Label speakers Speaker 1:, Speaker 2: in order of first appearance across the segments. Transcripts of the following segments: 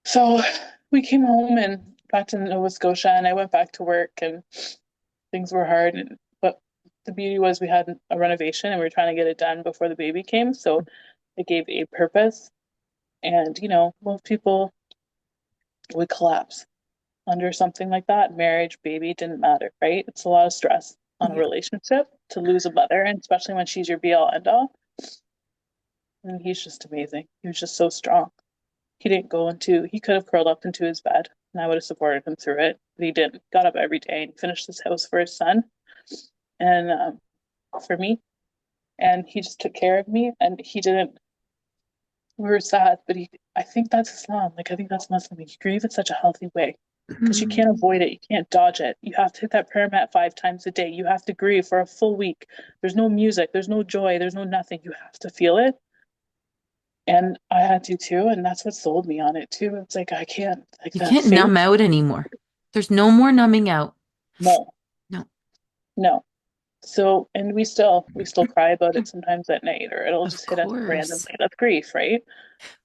Speaker 1: So we came home and back to Nova Scotia, and I went back to work, and things were hard. But the beauty was we had a renovation, and we were trying to get it done before the baby came. So it gave a purpose. And most people would collapse under something like that. Marriage, baby, didn't matter, right? It's a lot of stress on a
Speaker 2: Yeah.
Speaker 1: relationship to lose a mother, and especially when she's your be all end all. And he's just amazing. He was just so strong. He could have curled up into his bed and I would have supported him through it, but he didn't. Got up every day and finished this house for his son and for me. And he just took care of me and he didn't, we were sad, but I think that's Islam. Like, I think that's Muslim. You grieve in such a healthy way because you can't
Speaker 2: Mm.
Speaker 1: avoid it. You can't dodge it. You have to hit that prayer mat 5 times a day. You have to grieve for a full week. There's no music, there's no joy, there's no nothing. You have to feel it. And I had to too, and that's what sold me on it too. It's like I can't like
Speaker 2: You
Speaker 1: that
Speaker 2: can't
Speaker 1: faith.
Speaker 2: numb out anymore. There's no more numbing out.
Speaker 1: No,
Speaker 2: No.
Speaker 1: no. So, and we still cry about it sometimes at night, or it'll
Speaker 2: Of
Speaker 1: just hit us
Speaker 2: course.
Speaker 1: randomly. That's grief, right?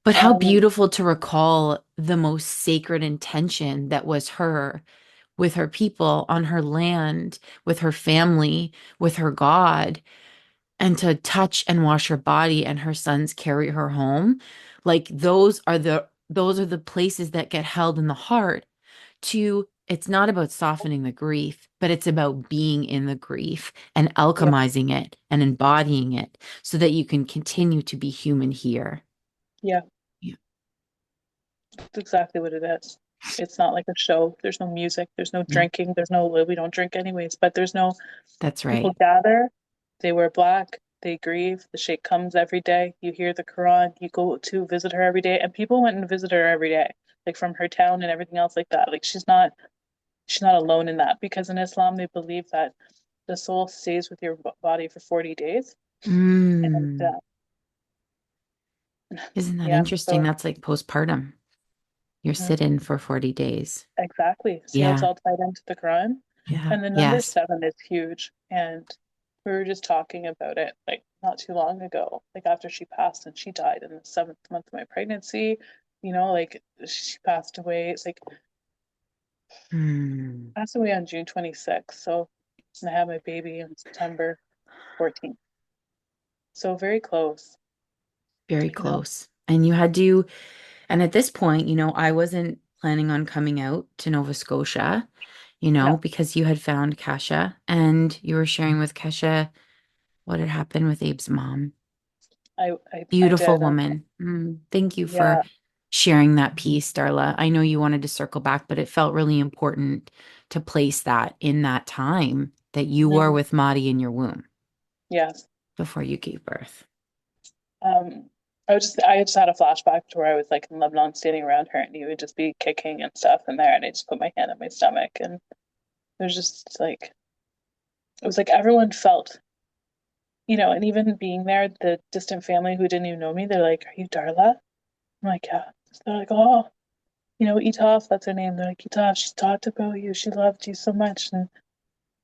Speaker 2: But how
Speaker 1: Um,
Speaker 2: beautiful to recall the most sacred intention that was her with her people on her land, with her family, with her God, and to touch and wash her body and her sons carry her home. Like those are the places that get held in the heart to it's not about softening the grief, but it's about being in the grief and
Speaker 1: yeah,
Speaker 2: alchemizing it and embodying it so that you can continue to be human here.
Speaker 1: yeah,
Speaker 2: Yeah.
Speaker 1: that's exactly what it is. It's not like a show. There's no music, there's no
Speaker 2: No,
Speaker 1: drinking, there's no, well, we don't drink anyways, but there's no
Speaker 2: that's
Speaker 1: people
Speaker 2: right.
Speaker 1: gather, they wear black, they grieve. The sheikh comes every day. You hear the Quran, you go to visit her every day, and people went and visit her every day, like from her town and everything else like that. Like she's not alone in that because in Islam they believe that the soul stays with your body for 40 days. And
Speaker 2: Mm. Isn't that
Speaker 1: yeah,
Speaker 2: interesting?
Speaker 1: so
Speaker 2: That's like postpartum. You're
Speaker 1: mhm,
Speaker 2: sit-in for 40 days.
Speaker 1: exactly. See how it's
Speaker 2: Yeah.
Speaker 1: all tied into the Quran?
Speaker 2: Yeah.
Speaker 1: And the number
Speaker 2: Yes.
Speaker 1: 7 is huge. And we were just talking about it like not too long ago, like after she passed and she died in the 7th month of my pregnancy, like she passed away. It's like
Speaker 2: Mm.
Speaker 1: passed away on June 26th. So and I had my baby on September 14th. So very close,
Speaker 2: Very
Speaker 1: you know.
Speaker 2: close. And you had to, and at this point, I wasn't planning on coming out to Nova Scotia,
Speaker 1: No,
Speaker 2: because you had found Kasha and you were sharing with Kesha what had happened with Abe's mom.
Speaker 1: I
Speaker 2: Beautiful
Speaker 1: did.
Speaker 2: woman. Thank you for
Speaker 1: Yeah.
Speaker 2: sharing that piece, Darla. I know you wanted to circle back, but it felt really important to place that in that time that you were
Speaker 1: Mhm.
Speaker 2: with Maddie in your womb
Speaker 1: Yes.
Speaker 2: before you gave birth.
Speaker 1: Um, I just had a flashback to where I was like in Lebanon standing around her and he would just be kicking and stuff in there and I just put my hand on my stomach and it was just like it was like everyone felt, and even being there, the distant family who didn't even know me, they're like, "Are you Darla?" I'm like, "Yeah." So they're like, "Oh, Etaf, that's her name." They're like, "Etaf, she talked about you. She loved you so much."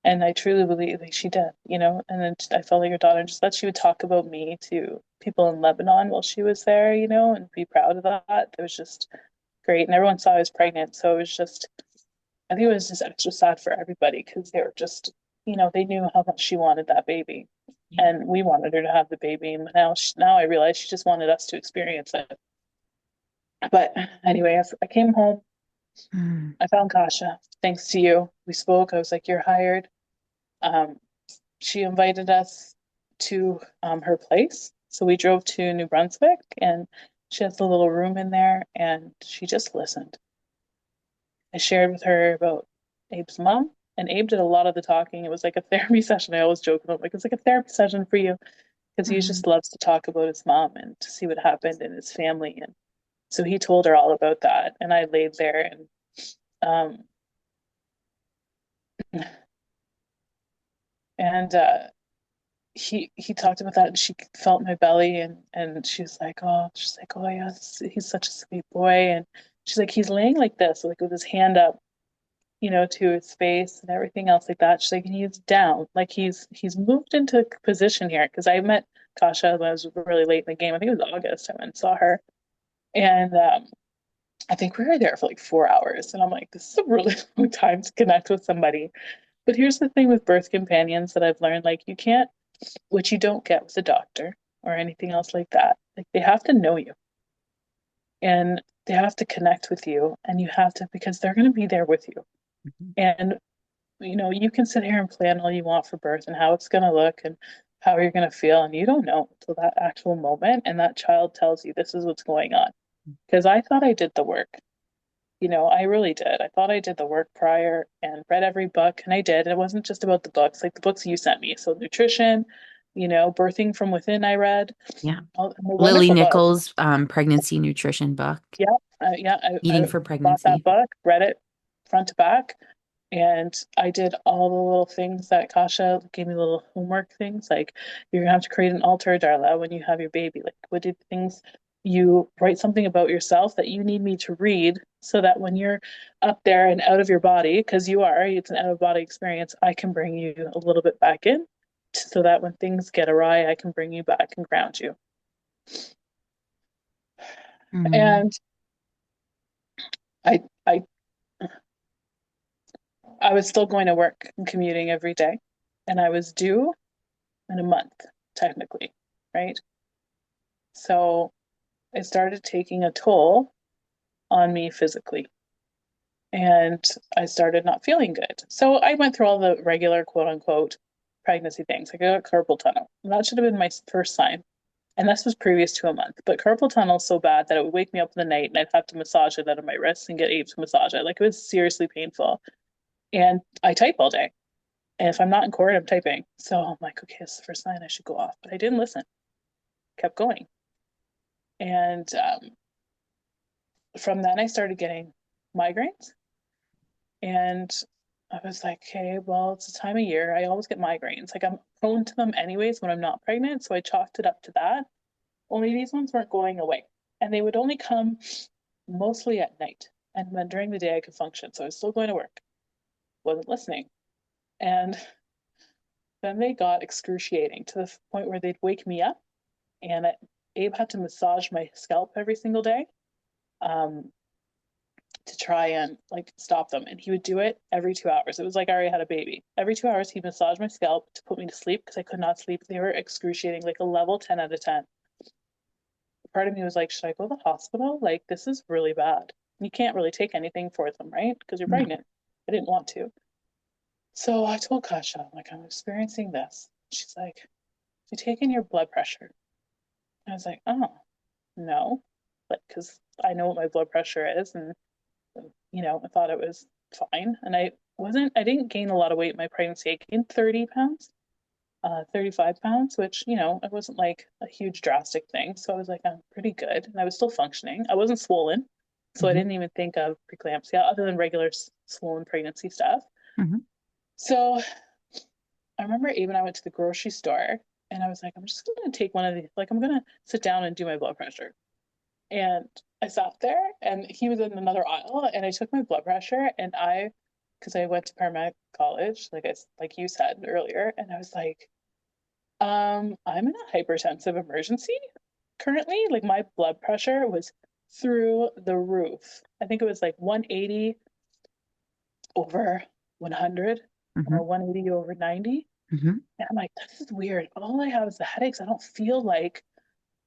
Speaker 1: And I truly believe like she did. And then I felt like her daughter just that she would talk about me to people in Lebanon while she was there, and be proud of that. It was just great. And everyone saw I was pregnant. So it was just, I think it was just extra sad for everybody because they were just, they knew how much she wanted that baby.
Speaker 2: Yeah.
Speaker 1: And we wanted her to have the baby. And now I realize she just wanted us to experience it. But anyway, I came home.
Speaker 2: Mm.
Speaker 1: I found Kasha. Thanks to you. We spoke. I was like, "You're hired." Um, she invited us to her place. So we drove to New Brunswick and she has a little room in there and she just listened. I shared with her about Abe's mom and Abe did a lot of the talking. It was like a therapy session. I always joke about like it's like a therapy session for you because he
Speaker 2: Mm.
Speaker 1: just loves to talk about his mom and to see what happened in his family. And so he told her all about that. And I laid there um and he talked about that and she felt my belly and she's like, "Oh yes, he's such a sweet boy." And she's like, "He's laying like this, like with his hand up, to his face and everything else like that." She's like, "And he's down, like he's moved into position here." Because I met Kasha when I was really late in the game. I think it was August. I went and saw her, and I think we were there for like 4 hours. And I'm like, this is a really long time to connect with somebody. But here's the thing with birth companions that I've learned, like you can't, which you don't get with a doctor or anything else like that. Like they have to know you and they have to connect with you and you have to, because they're going to be there with you.
Speaker 2: Mhm.
Speaker 1: And, you can sit here and plan all you want for birth and how it's going to look and how you're going to feel. And you don't know until that actual moment. And that child tells you this is what's going on. Because I thought I did the work. I really did. I thought I did the work prior and read every book, and I did. And it wasn't just about the books, like the books you sent me. So nutrition, birthing from within, I read
Speaker 2: Yeah.
Speaker 1: all the
Speaker 2: Lily
Speaker 1: wonderful books.
Speaker 2: Nichols' pregnancy nutrition book,
Speaker 1: Yeah, yeah. I
Speaker 2: Eating for
Speaker 1: bought that
Speaker 2: Pregnancy.
Speaker 1: book, read it front to back, and I did all the little things that Kasha gave me, little homework things. Like you're gonna have to create an altar, Darla, when you have your baby. Like what did things you write something about yourself that you need me to read so that when you're up there and out of your body, because it's an out of body experience, I can bring you a little bit back in so that when things get awry, I can bring you back and ground you.
Speaker 2: Mm.
Speaker 1: And I I I was still going to work and commuting every day, and I was due in a month, technically, right? So it started taking a toll on me physically, and I started not feeling good. So I went through all the regular quote unquote pregnancy things. Like I got carpal tunnel. And that should have been my first sign. And this was previous to a month. But carpal tunnel is so bad that it would wake me up in the night and I'd have to massage it out of my wrists and get Abe to massage it. Like it was seriously painful. And I type all day. And if I'm not in court, I'm typing. So I'm like, okay, it's the first sign I should go off. But I didn't listen, kept going. And from then, I started getting migraines. And I was like, okay, well, it's the time of year. I always get migraines. Like I'm prone to them anyways when I'm not pregnant. So I chalked it up to that. Only these ones weren't going away. And they would only come mostly at night. And then during the day, I could function. So I was still going to work, wasn't listening. And then they got excruciating to the point where they'd wake me up and Abe had to massage my scalp every single day um, to try and like stop them. And he would do it every 2 hours. It was like I already had a baby. Every 2 hours, he'd massage my scalp to put me to sleep because I could not sleep. They were excruciating, like a level 10 out of 10. Part of me was like, should I go to the hospital? Like, this is really bad. You can't really take anything for them, right? Because you're
Speaker 2: No.
Speaker 1: pregnant. I didn't want to. So I told Kasha, I'm like, I'm experiencing this. She's like, you taking your blood pressure? I was like, oh, no. Like, because I know what my blood pressure is. And I thought it was fine. And I didn't gain a lot of weight in my pregnancy. I gained 30 pounds, 35 pounds, which, it wasn't like a huge drastic thing. So I was like, I'm pretty good. And I was still functioning. I wasn't swollen. So I
Speaker 2: Mhm.
Speaker 1: didn't even think of preeclampsia other than regular swollen pregnancy stuff.
Speaker 2: Mhm.
Speaker 1: So I remember Abe and I went to the grocery store and I was like, I'm just going to take one of these, like, I'm going to sit down and do my blood pressure. And I sat there and he was in another aisle and I took my blood pressure and because I went to paramedic college, like you said earlier, and I was like, I'm in a hypertensive emergency currently. Like my blood pressure was through the roof. I think it was like 180 over 100
Speaker 2: Mhm.
Speaker 1: or 180 over 90.
Speaker 2: Mhm.
Speaker 1: And I'm like, this is weird. All I have is the headaches. I don't feel like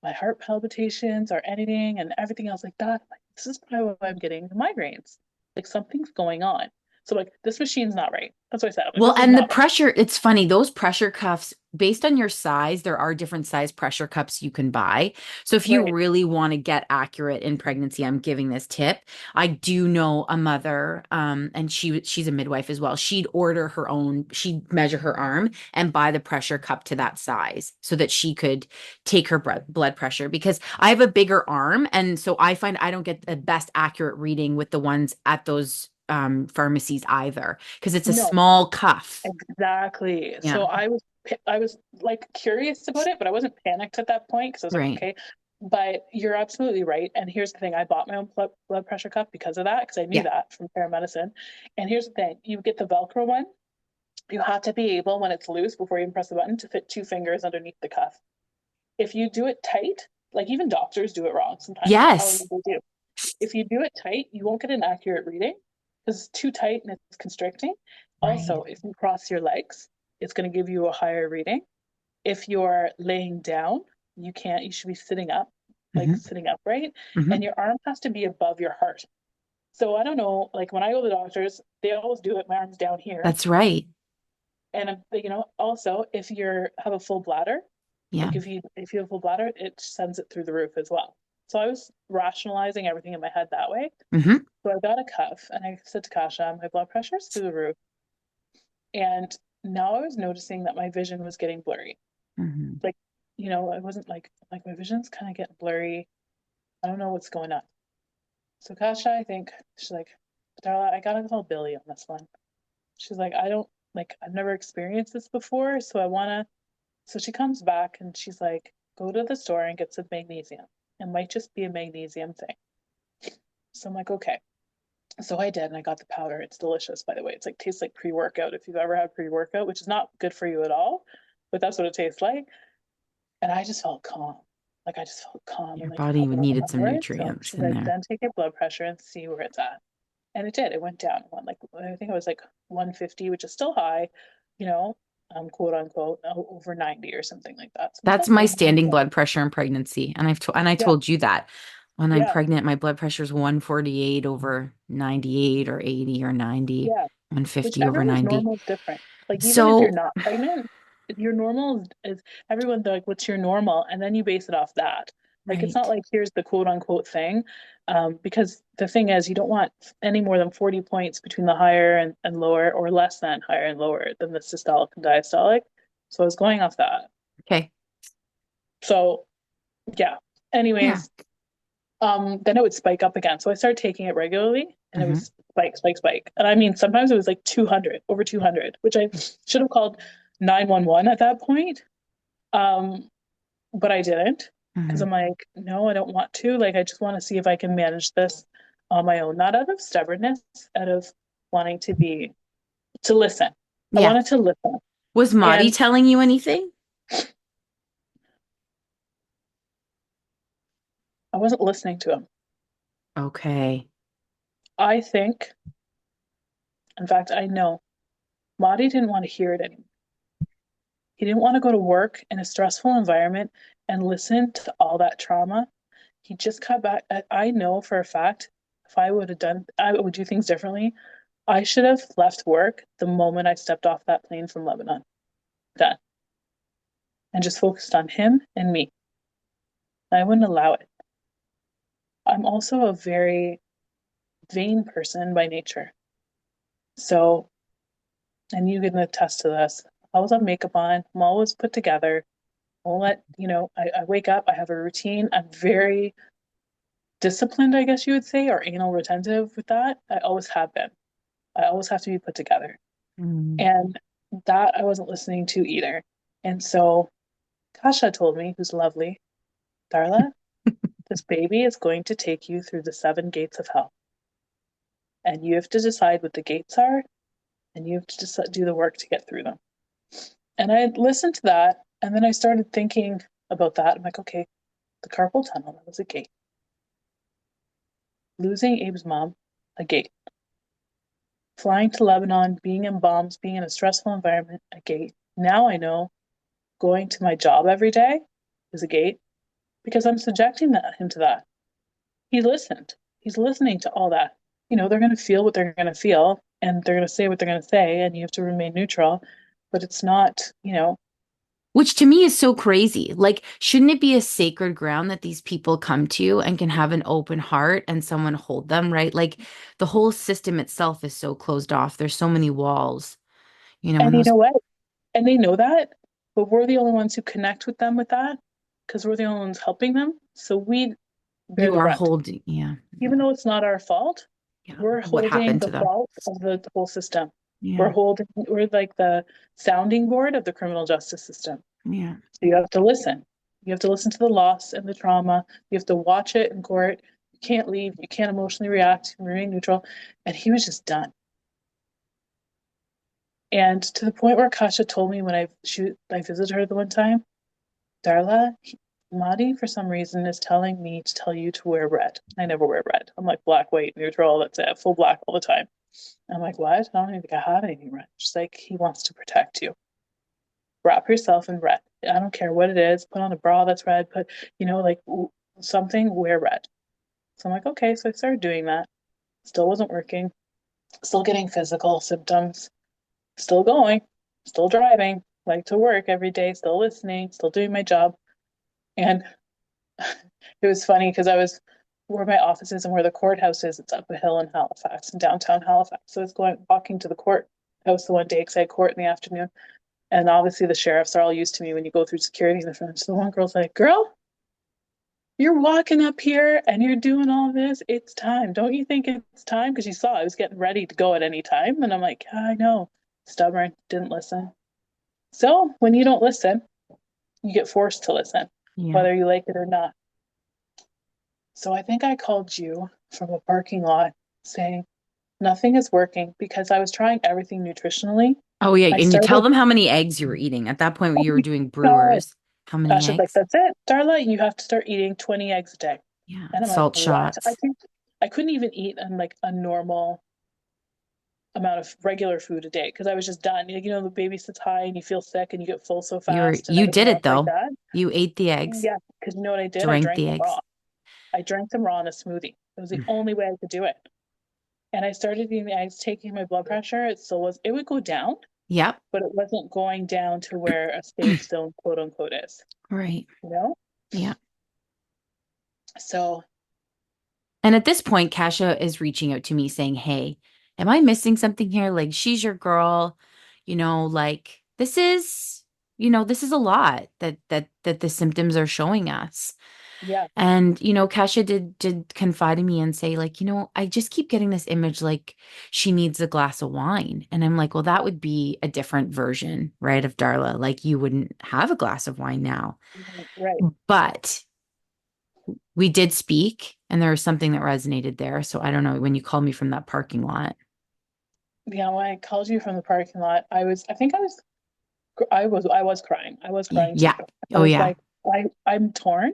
Speaker 1: my heart palpitations or anything and everything else like that. Like, this is probably why I'm getting the migraines. Like something's going on. So like this machine's not right. That's what I said. I'm like,
Speaker 2: Well,
Speaker 1: this is
Speaker 2: and the
Speaker 1: not right.
Speaker 2: pressure, it's funny, those pressure cuffs, based on your size, there are different size pressure cuffs you can buy. So if you
Speaker 1: Right.
Speaker 2: really want to get accurate in pregnancy, I'm giving this tip. I do know a mother, and she's a midwife as well. She'd order her own, she'd measure her arm and buy the pressure cup to that size so that she could take her blood pressure because I have a bigger arm. And so I find I don't get the best accurate reading with the ones at those pharmacies either because it's a
Speaker 1: No,
Speaker 2: small cuff.
Speaker 1: exactly.
Speaker 2: Yeah,
Speaker 1: So I was like curious about it, but I wasn't panicked at that point because I was like,
Speaker 2: right.
Speaker 1: okay. But you're absolutely right. And here's the thing: I bought my own blood pressure cup because of that, because I knew
Speaker 2: Yeah.
Speaker 1: that from paramedicine. And here's the thing: you get the Velcro one. You have to be able, when it's loose, before you even press the button, to fit two fingers underneath the cuff. If you do it tight, like even doctors do it wrong sometimes. I'm telling
Speaker 2: Yes.
Speaker 1: you they do. If you do it tight, you won't get an accurate reading because it's too tight and it's constricting.
Speaker 2: Right.
Speaker 1: Also, if you cross your legs, it's going to give you a higher reading. If you're laying down, you can't, you should be sitting up, like
Speaker 2: Hmm.
Speaker 1: sitting upright, and
Speaker 2: Hmm.
Speaker 1: your arm has to be above your heart. So I don't know, like when I go to the doctors, they always do it, my arm's down here.
Speaker 2: That's right.
Speaker 1: And also if you have a full bladder,
Speaker 2: Yeah.
Speaker 1: like if you have a full bladder, it sends it through the roof as well. So I was rationalizing everything in my head that way.
Speaker 2: Hmm.
Speaker 1: So I got a cuff and I said to Kasha, my blood pressure's through the roof. And now I was noticing that my vision was getting blurry.
Speaker 2: Hmm.
Speaker 1: Like, I wasn't like my vision's kind of getting blurry. I don't know what's going on. So Kasha, I think she's like, Darla, I gotta call Billy on this one. She's like, I don't like I've never experienced this before, so I wanna so she comes back and she's like, go to the store and get some magnesium. It might just be a magnesium thing. So I'm like, okay. So I did, and I got the powder. It's delicious, by the way. It's like tastes like pre-workout if you've ever had pre-workout, which is not good for you at all, but that's what it tastes like. And I just felt calm. Like I just felt calm
Speaker 2: Your
Speaker 1: and like a
Speaker 2: body
Speaker 1: couple of
Speaker 2: needed some
Speaker 1: hours. So
Speaker 2: nutrients
Speaker 1: she's
Speaker 2: in
Speaker 1: like,
Speaker 2: there.
Speaker 1: then take your blood pressure and see where it's at. And it did. It went down. It went like I think it was like 150, which is still high, you know, quote unquote, over 90 or something like that. So it's
Speaker 2: That's
Speaker 1: like
Speaker 2: my
Speaker 1: a nice
Speaker 2: standing blood
Speaker 1: level.
Speaker 2: pressure in pregnancy. And I
Speaker 1: Yeah,
Speaker 2: told you that when I'm
Speaker 1: yeah,
Speaker 2: pregnant, my blood pressure is 148 over 98 or 80 or 90,
Speaker 1: yeah. Which
Speaker 2: 150 over
Speaker 1: everyone's
Speaker 2: 90.
Speaker 1: normal is different. Like even if you're
Speaker 2: So,
Speaker 1: not pregnant, your normal is everyone's like, what's your normal? And then you base it off that. Like it's not
Speaker 2: right.
Speaker 1: like here's the quote unquote thing. Because the thing is you don't want any more than 40 points between the higher and lower or less than higher and lower than the systolic and diastolic. So I was going off that.
Speaker 2: Okay.
Speaker 1: So yeah.
Speaker 2: Yeah.
Speaker 1: Anyways, then it would spike up again. So I started taking it regularly and it
Speaker 2: Hmm.
Speaker 1: was spike, spike, spike. And I mean, sometimes it was like 200, over 200, which I should have called 911 at that point. Um, but I didn't because
Speaker 2: Hmm.
Speaker 1: I'm like, no, I don't want to. Like, I just want to see if I can manage this on my own, not out of stubbornness, out of wanting to listen. I
Speaker 2: Yeah.
Speaker 1: wanted to listen.
Speaker 2: Was Maddie
Speaker 1: And
Speaker 2: telling you anything?
Speaker 1: I wasn't listening to him.
Speaker 2: Okay.
Speaker 1: I think, in fact, I know Marty didn't want to hear it anymore. He didn't want to go to work in a stressful environment and listen to all that trauma. He just cut back. I know for a fact if I would do things differently. I should have left work the moment I stepped off that plane from Lebanon. Done. And just focused on him and me. I wouldn't allow it. I'm also a very vain person by nature. So, and you can attest to this. I always have makeup on. I'm always put together. I wake up, I have a routine. I'm very disciplined, I guess you would say, or anal retentive with that. I always have been. I always have to be put together.
Speaker 2: Mm.
Speaker 1: And that I wasn't listening to either. And so Kasha told me, who's lovely, Darla, this baby is going to take you through the seven gates of hell. And you have to decide what the gates are, and you have to just do the work to get through them. And I listened to that, and then I started thinking about that. I'm like, okay, the carpal tunnel, that was a gate. Losing Abe's mom, a gate. Flying to Lebanon, being in bombs, being in a stressful environment, a gate. Now I know going to my job every day is a gate because I'm subjecting him to that. He listened. He's listening to all that. They're going to feel what they're going to feel and they're going to say what they're going to say, and you have to remain neutral. But it's not.
Speaker 2: Which to me is so crazy. Like, shouldn't it be a sacred ground that these people come to and can have an open heart and someone hold them, right? Like, the whole system itself is so closed off. There's so many walls,
Speaker 1: And
Speaker 2: and
Speaker 1: you
Speaker 2: those
Speaker 1: know what? And they know that, but we're the only ones who connect with them with that because we're the only ones helping them. So we bear
Speaker 2: you
Speaker 1: the
Speaker 2: are
Speaker 1: brunt.
Speaker 2: holding, yeah,
Speaker 1: Even though it's not our fault,
Speaker 2: yeah,
Speaker 1: we're
Speaker 2: what
Speaker 1: holding
Speaker 2: happened
Speaker 1: the
Speaker 2: to them.
Speaker 1: fault of the whole system.
Speaker 2: Yeah,
Speaker 1: We're like the sounding board of the criminal justice system.
Speaker 2: yeah.
Speaker 1: So you have to listen. You have to listen to the loss and the trauma. You have to watch it in court. You can't leave. You can't emotionally react. Remain neutral. And he was just done. And to the point where Kasha told me when I visited her the one time, Darla, Maddie, for some reason, is telling me to tell you to wear red. I never wear red. I'm like black, white, neutral. That's it. Full black all the time. I'm like, what? I don't even think I have anything red. She's like, he wants to protect you. Wrap yourself in red. I don't care what it is. Put on a bra that's red. Put, like something, wear red. So I'm like, okay. So I started doing that. Still wasn't working. Still getting physical symptoms. Still going. Still driving. Like to work every day. Still listening. Still doing my job. And it was funny because I was where my office is and where the courthouse is. It's up a hill in Halifax, in downtown Halifax. So I was walking to the courthouse the one day because I had court in the afternoon. And obviously the sheriffs are all used to me when you go through security in the front. So the one girl's like, girl, you're walking up here and you're doing all this. It's time. Don't you think it's time? Because you saw I was getting ready to go at any time. And I'm like, yeah, I know. Stubborn, didn't listen. So when you don't listen, you get forced to listen,
Speaker 2: Yeah.
Speaker 1: whether you like it or not. So I think I called you from a parking lot saying nothing is working because I was trying everything nutritionally.
Speaker 2: Oh yeah.
Speaker 1: I
Speaker 2: And you tell
Speaker 1: started,
Speaker 2: them how many eggs you were eating. At that point,
Speaker 1: oh
Speaker 2: you were
Speaker 1: my
Speaker 2: doing
Speaker 1: God.
Speaker 2: brewers. How many
Speaker 1: Gosh, it's like,
Speaker 2: eggs?
Speaker 1: that's it, Darla, you have to start eating 20 eggs a day.
Speaker 2: Yeah.
Speaker 1: And I'm like,
Speaker 2: Salt
Speaker 1: what?
Speaker 2: shots.
Speaker 1: I couldn't even eat like a normal amount of regular food a day because I was just done. The baby sits high and you feel sick and you get full so fast and
Speaker 2: You
Speaker 1: everything
Speaker 2: did it
Speaker 1: else like
Speaker 2: though.
Speaker 1: that.
Speaker 2: You ate the eggs,
Speaker 1: Yeah, because you know what I did? I
Speaker 2: drank
Speaker 1: drank
Speaker 2: the
Speaker 1: them raw.
Speaker 2: eggs.
Speaker 1: I drank them raw in a smoothie. It was the only way I could do it. And I started eating the eggs, taking my blood pressure. It still was, it would go down,
Speaker 2: Yep.
Speaker 1: but it wasn't going down to where a safe zone, quote unquote, is,
Speaker 2: Right.
Speaker 1: you know?
Speaker 2: Yeah.
Speaker 1: So,
Speaker 2: And at this point, Kasha is reaching out to me saying, hey, am I missing something here? Like, she's your girl. Like this is a lot that the symptoms are showing us.
Speaker 1: yeah.
Speaker 2: And, Kasha did confide in me and say, like, I just keep getting this image like she needs a glass of wine. And I'm like, well, that would be a different version, right, of Darla. Like, you wouldn't have a glass of wine now.
Speaker 1: Right.
Speaker 2: But we did speak, and there was something that resonated there. So I don't know, when you called me from that parking lot.
Speaker 1: Yeah, when I called you from the parking lot, I was crying. I was crying too.
Speaker 2: Yeah.
Speaker 1: I
Speaker 2: Oh,
Speaker 1: was
Speaker 2: yeah.
Speaker 1: like, I'm torn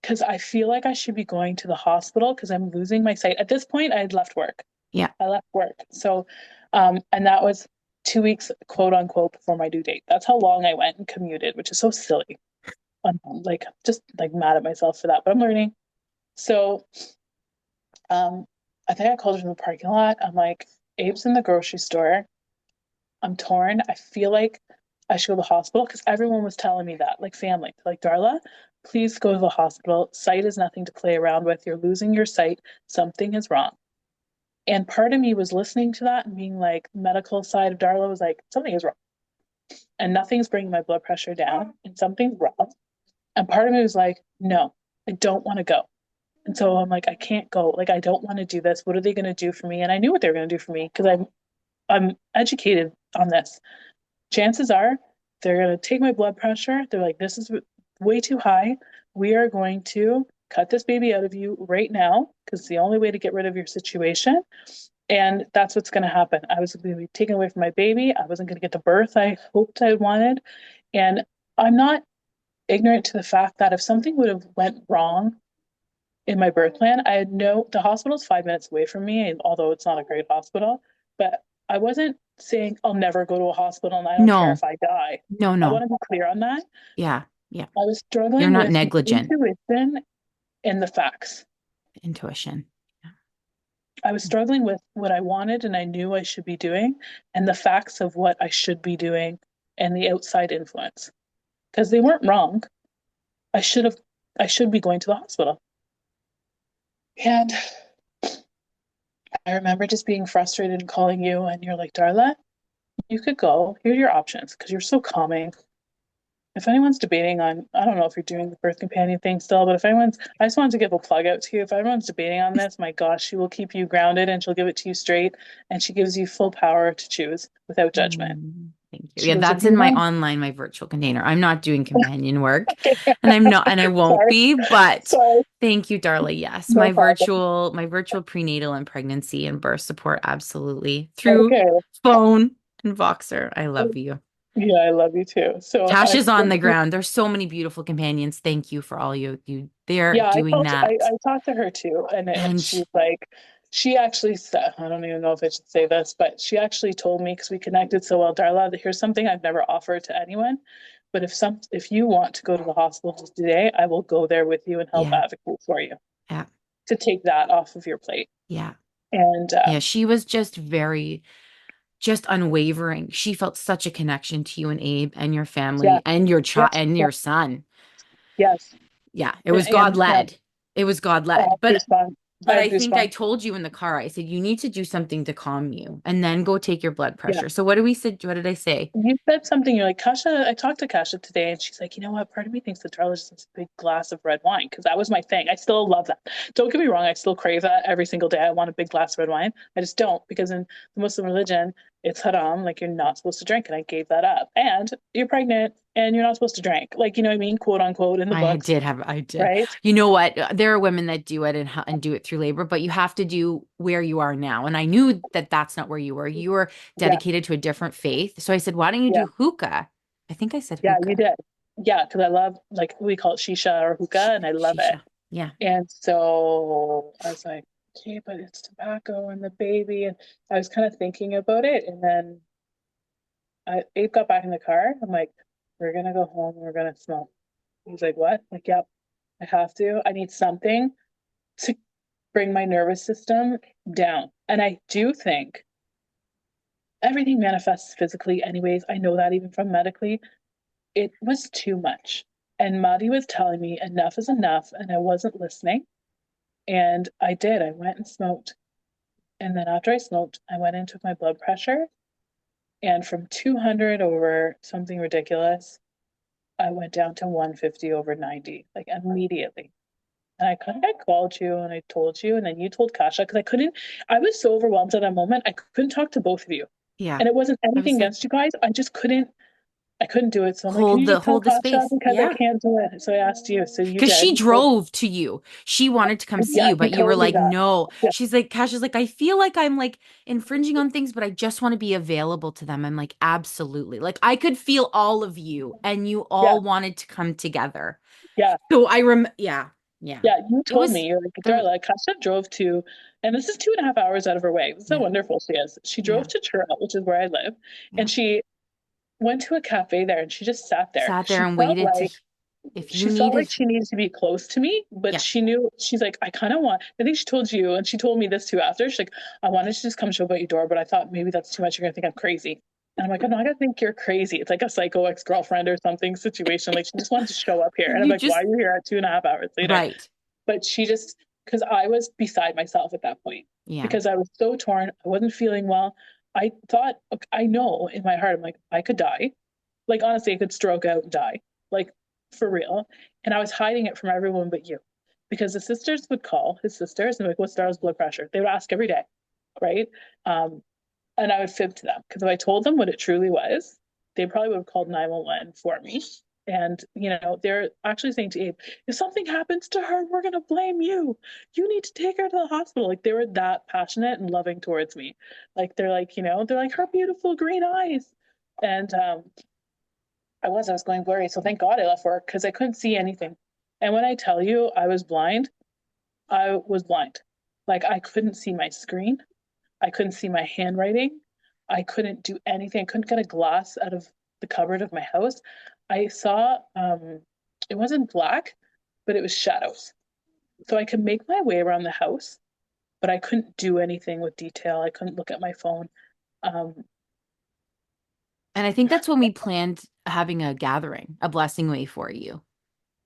Speaker 1: because I feel like I should be going to the hospital because I'm losing my sight. At this point, I had left work.
Speaker 2: Yeah.
Speaker 1: I left work. So, and that was 2 weeks, quote unquote, before my due date. That's how long I went and commuted, which is so silly. I'm like, just like mad at myself for that, but I'm learning. So, um, I think I called her from the parking lot. I'm like, Abe's in the grocery store. I'm torn. I feel like I should go to the hospital because everyone was telling me that, like family, like Darla, please go to the hospital. Sight is nothing to play around with. You're losing your sight. Something is wrong. And part of me was listening to that and being like, medical side of Darla was like, something is wrong. And nothing's bringing my blood pressure down and something's wrong. And part of me was like, no, I don't want to go. And so I'm like, I can't go. Like, I don't want to do this. What are they going to do for me? And I knew what they were going to do for me because I'm educated on this. Chances are they're going to take my blood pressure. They're like, this is way too high. We are going to cut this baby out of you right now because it's the only way to get rid of your situation. And that's what's going to happen. I was going to be taken away from my baby. I wasn't going to get the birth I hoped I wanted. And I'm not ignorant to the fact that if something would have went wrong in my birth plan, the hospital's 5 minutes away from me, and although it's not a great hospital, but I wasn't saying I'll never go to a hospital and I don't care
Speaker 2: No,
Speaker 1: if I die.
Speaker 2: no,
Speaker 1: I
Speaker 2: no.
Speaker 1: want to be clear on that.
Speaker 2: Yeah. Yeah.
Speaker 1: I was
Speaker 2: You're
Speaker 1: struggling
Speaker 2: not
Speaker 1: with my
Speaker 2: negligent.
Speaker 1: intuition and the facts.
Speaker 2: Intuition.
Speaker 1: I was struggling with what I wanted and I knew I should be doing and the facts of what I should be doing and the outside influence. Because they weren't wrong. I should have I should be going to the hospital. And I remember just being frustrated and calling you and you're like, Darla, you could go. Here's your options because you're so calming. If anyone's debating on, I don't know if you're doing the birth companion thing still, but I just wanted to give a plug out to you. If everyone's debating on this, my gosh, she will keep you grounded and she'll give it to you straight. And she gives you full power to choose without judgment.
Speaker 2: Thank you.
Speaker 1: She
Speaker 2: Yeah,
Speaker 1: goes, if
Speaker 2: that's
Speaker 1: you
Speaker 2: in
Speaker 1: want,
Speaker 2: my virtual container. I'm not doing companion work, and I'm not, and I won't
Speaker 1: sorry,
Speaker 2: be, but
Speaker 1: sorry,
Speaker 2: thank you, Darla. Yes,
Speaker 1: no problem.
Speaker 2: my virtual prenatal and pregnancy and birth support, absolutely. Through
Speaker 1: Okay.
Speaker 2: phone and Voxer. I love you.
Speaker 1: Yeah, I love you too. So
Speaker 2: Tash
Speaker 1: I
Speaker 2: is on
Speaker 1: spoke
Speaker 2: the
Speaker 1: to,
Speaker 2: ground. There's so many beautiful companions. Thank you for all you they're
Speaker 1: yeah,
Speaker 2: doing
Speaker 1: I
Speaker 2: that.
Speaker 1: talked to her too, and
Speaker 2: And
Speaker 1: she's like, she actually said, I don't even know if I should say this, but she actually told me because we connected so well, Darla, that here's something I've never offered to anyone, but if you want to go to the hospital today, I will go there with you and help
Speaker 2: yeah,
Speaker 1: advocate for you
Speaker 2: yeah,
Speaker 1: to take that off of your plate.
Speaker 2: yeah.
Speaker 1: And
Speaker 2: Yeah, she was just very just unwavering. She felt such a connection to you and Abe and your
Speaker 1: yeah,
Speaker 2: family and your child
Speaker 1: yes,
Speaker 2: and
Speaker 1: yeah,
Speaker 2: your son.
Speaker 1: yes,
Speaker 2: Yeah, it was God
Speaker 1: and
Speaker 2: led. It was God
Speaker 1: I
Speaker 2: led.
Speaker 1: have goosebumps. I
Speaker 2: But
Speaker 1: have
Speaker 2: I think I
Speaker 1: goosebumps.
Speaker 2: told you in the car, I said, you need to do something to calm you and then go take your blood
Speaker 1: Yeah.
Speaker 2: pressure. So what did we say? What did I say?
Speaker 1: You said something, you're like, Kasha, I talked to Kasha today, and she's like, you know what? Part of me thinks that Darla just needs a big glass of red wine because that was my thing. I still love that. Don't get me wrong, I still crave that every single day. I want a big glass of red wine. I just don't because in the Muslim religion, it's haram, like you're not supposed to drink, and I gave that up. And you're pregnant and you're not supposed to drink, like you know what I mean, quote unquote, in the books,
Speaker 2: I did.
Speaker 1: right?
Speaker 2: You know what? There are women that do it and do it through labor, but you have to do where you are now. And I knew that that's not where you were. You were
Speaker 1: Yeah,
Speaker 2: dedicated to a different faith. So I said, why don't you
Speaker 1: yeah,
Speaker 2: do hookah? I think I said
Speaker 1: yeah. You
Speaker 2: hookah.
Speaker 1: did. Yeah, because I love like we call it shisha or hookah, and I love it.
Speaker 2: Shisha. Yeah.
Speaker 1: And so I was like, okay, but it's tobacco and the baby. And I was kind of thinking about it. And then Abe got back in the car. I'm like, we're going to go home. We're going to smoke. He's like, what? I'm like, yep, I have to. I need something to bring my nervous system down. And I do think everything manifests physically, anyways. I know that even from medically. It was too much. And Maddie was telling me enough is enough. And I wasn't listening. And I did. I went and smoked. And then after I smoked, I went and took my blood pressure. And from 200 over something ridiculous, I went down to 150 over 90, like immediately. And I called you and I told you, and then you told Kasha because I was so overwhelmed at that moment. I couldn't talk to both of you.
Speaker 2: Yeah.
Speaker 1: And it wasn't
Speaker 2: I
Speaker 1: anything
Speaker 2: was like,
Speaker 1: against you guys. I couldn't do it. So I'm like, can you just tell
Speaker 2: hold the
Speaker 1: Kasha
Speaker 2: space.
Speaker 1: because I
Speaker 2: Yeah.
Speaker 1: can't do it? So I asked you. So you
Speaker 2: Because
Speaker 1: did.
Speaker 2: she
Speaker 1: You told,
Speaker 2: drove to you. She wanted to come see
Speaker 1: yeah,
Speaker 2: you,
Speaker 1: you
Speaker 2: but you were
Speaker 1: told me
Speaker 2: like,
Speaker 1: that.
Speaker 2: no.
Speaker 1: Yeah,
Speaker 2: She's like, Cash is like, I feel like I'm like infringing on things, but I just want to be available to them. I'm like, absolutely. Like I could feel all of you and you
Speaker 1: yeah,
Speaker 2: all wanted to come together.
Speaker 1: yeah.
Speaker 2: So yeah, yeah.
Speaker 1: Yeah, you
Speaker 2: It
Speaker 1: told
Speaker 2: was
Speaker 1: me you're like
Speaker 2: there.
Speaker 1: Darla. Kasha drove to, and this is 2.5 hours out of her way. This is how
Speaker 2: Yeah,
Speaker 1: wonderful she is. She drove
Speaker 2: yeah,
Speaker 1: to Truro, which is where I live,
Speaker 2: yeah.
Speaker 1: and she went to a cafe there, and she just sat there
Speaker 2: Sat
Speaker 1: because
Speaker 2: there and waited to, if you
Speaker 1: she felt like
Speaker 2: needed,
Speaker 1: she needed to be close to me, but
Speaker 2: yeah,
Speaker 1: she knew she's like I kind of want. I think she told you, and she told me this too after. She's like, I wanted to just come show up at your door, but I thought maybe that's too much. You're gonna think I'm crazy. And I'm like, oh, no, I don't think you're crazy. It's like a psycho ex girlfriend or something situation. Like she just wanted to show up here, and I'm
Speaker 2: you
Speaker 1: like, why
Speaker 2: just,
Speaker 1: are you here at 2.5 hours later?
Speaker 2: right.
Speaker 1: But she just because I was beside myself at that point
Speaker 2: Yeah.
Speaker 1: because I was so torn. I wasn't feeling well. I thought, okay, I know in my heart, I'm like, I could die. Like, honestly, I could stroke out and die, like for real. And I was hiding it from everyone but you because the sisters would call his sisters and be like, what's Darla's blood pressure? They would ask every day, right? Um, and I would fib to them because if I told them what it truly was, they probably would have called 911 for me. And, they're actually saying to Abe, if something happens to her, we're going to blame you. You need to take her to the hospital. Like they were that passionate and loving towards me. Like they're like, they're like her beautiful green eyes. And I was going blurry. So thank God I left work because I couldn't see anything. And when I tell you I was blind, I was blind. Like I couldn't see my screen. I couldn't see my handwriting. I couldn't do anything. I couldn't get a glass out of the cupboard of my house. I saw it wasn't black, but it was shadows. So I could make my way around the house, but I couldn't do anything with detail. I couldn't look at my phone. Um,
Speaker 2: And I think that's when we planned having a gathering, a blessing way for you.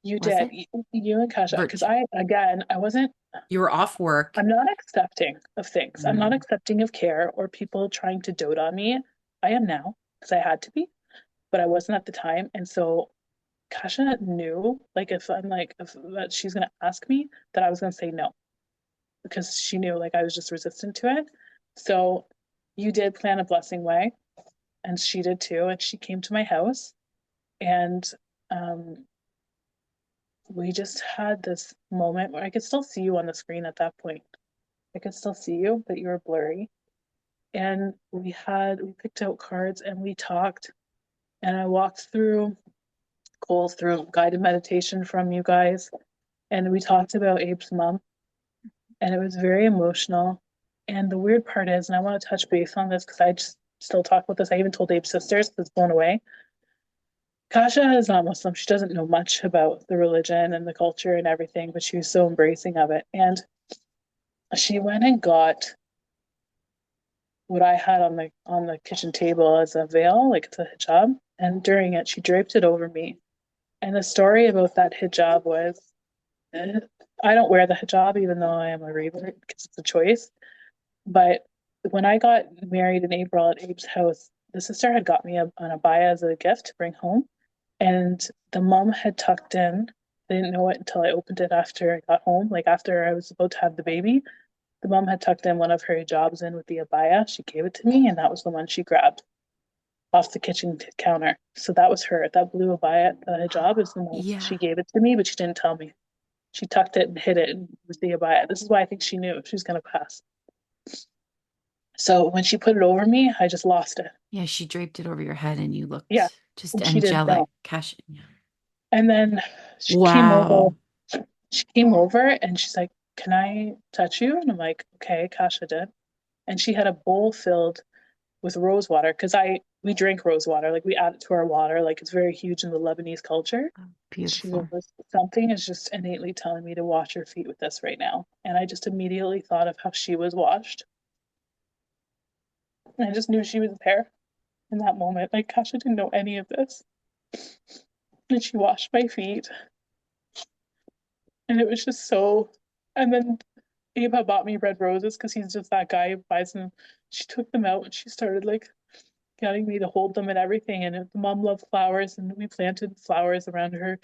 Speaker 1: you
Speaker 2: Was
Speaker 1: did,
Speaker 2: it?
Speaker 1: you and Kasha, because
Speaker 2: Virtue.
Speaker 1: I wasn't,
Speaker 2: You were off work.
Speaker 1: I'm not accepting of things. I'm not
Speaker 2: Mm.
Speaker 1: accepting of care or people trying to dote on me. I am now because I had to be, but I wasn't at the time. And so Kasha knew, like, if that she's gonna ask me, that I was gonna say no because she knew, like, I was just resistant to it. So you did plan a blessing way, and she did too, and she came to my house, and um, we just had this moment where I could still see you on the screen at that point. I could still see you, but you were blurry. And we picked out cards and we talked And I walked through Cole through guided meditation from you guys, and we talked about Abe's mom, and it was very emotional. And the weird part is, and I want to touch base on this because I just still talk about this. I even told Abe's sisters because it's blown away. Kasha is not Muslim. She doesn't know much about the religion and the culture and everything, but she was so embracing of it. And she went and got what I had on the kitchen table as a veil, like it's a hijab. And during it, she draped it over me. And the story about that hijab was I don't wear the hijab, even though I am a revert because it's a choice. But when I got married in April at Abe's house, the sister had got me an abaya as a gift to bring home. And the mom had tucked in, I didn't know it until I opened it after I got home, like after I was about to have the baby. The mom had tucked in one of her hijabs in with the abaya. She gave it to me, and that was the one she grabbed off the kitchen counter. So that was her. That blue abaya, the hijab, is the one
Speaker 2: Yeah.
Speaker 1: she gave it to me, but she didn't tell me. She tucked it and hid it with the abaya. This is why I think she knew she was going to pass. So when she put it over me, I just lost it.
Speaker 2: Yeah, she draped it over your head and you
Speaker 1: Yeah,
Speaker 2: looked just
Speaker 1: and she didn't know.
Speaker 2: angelic. Cash. Yeah.
Speaker 1: And then she came over.
Speaker 2: Wow.
Speaker 1: She came over and she's like, "Can I touch you?" And I'm like, "Okay." Kasha did, and she had a bowl filled with rose water because I we drink rose water, like we add it to our water, like it's very huge in the Lebanese culture. She
Speaker 2: Beautiful.
Speaker 1: was something is just innately telling me to wash your feet with this right now, and I just immediately thought of how she was washed, and I just knew she was there in that moment. Like Kasha didn't know any of this, and she washed my feet, and it was just so. And then Ava bought me red roses because he's just that guy who buys them. She took them out and she started like getting me to hold them and everything. And the mom loved flowers, and we planted flowers around her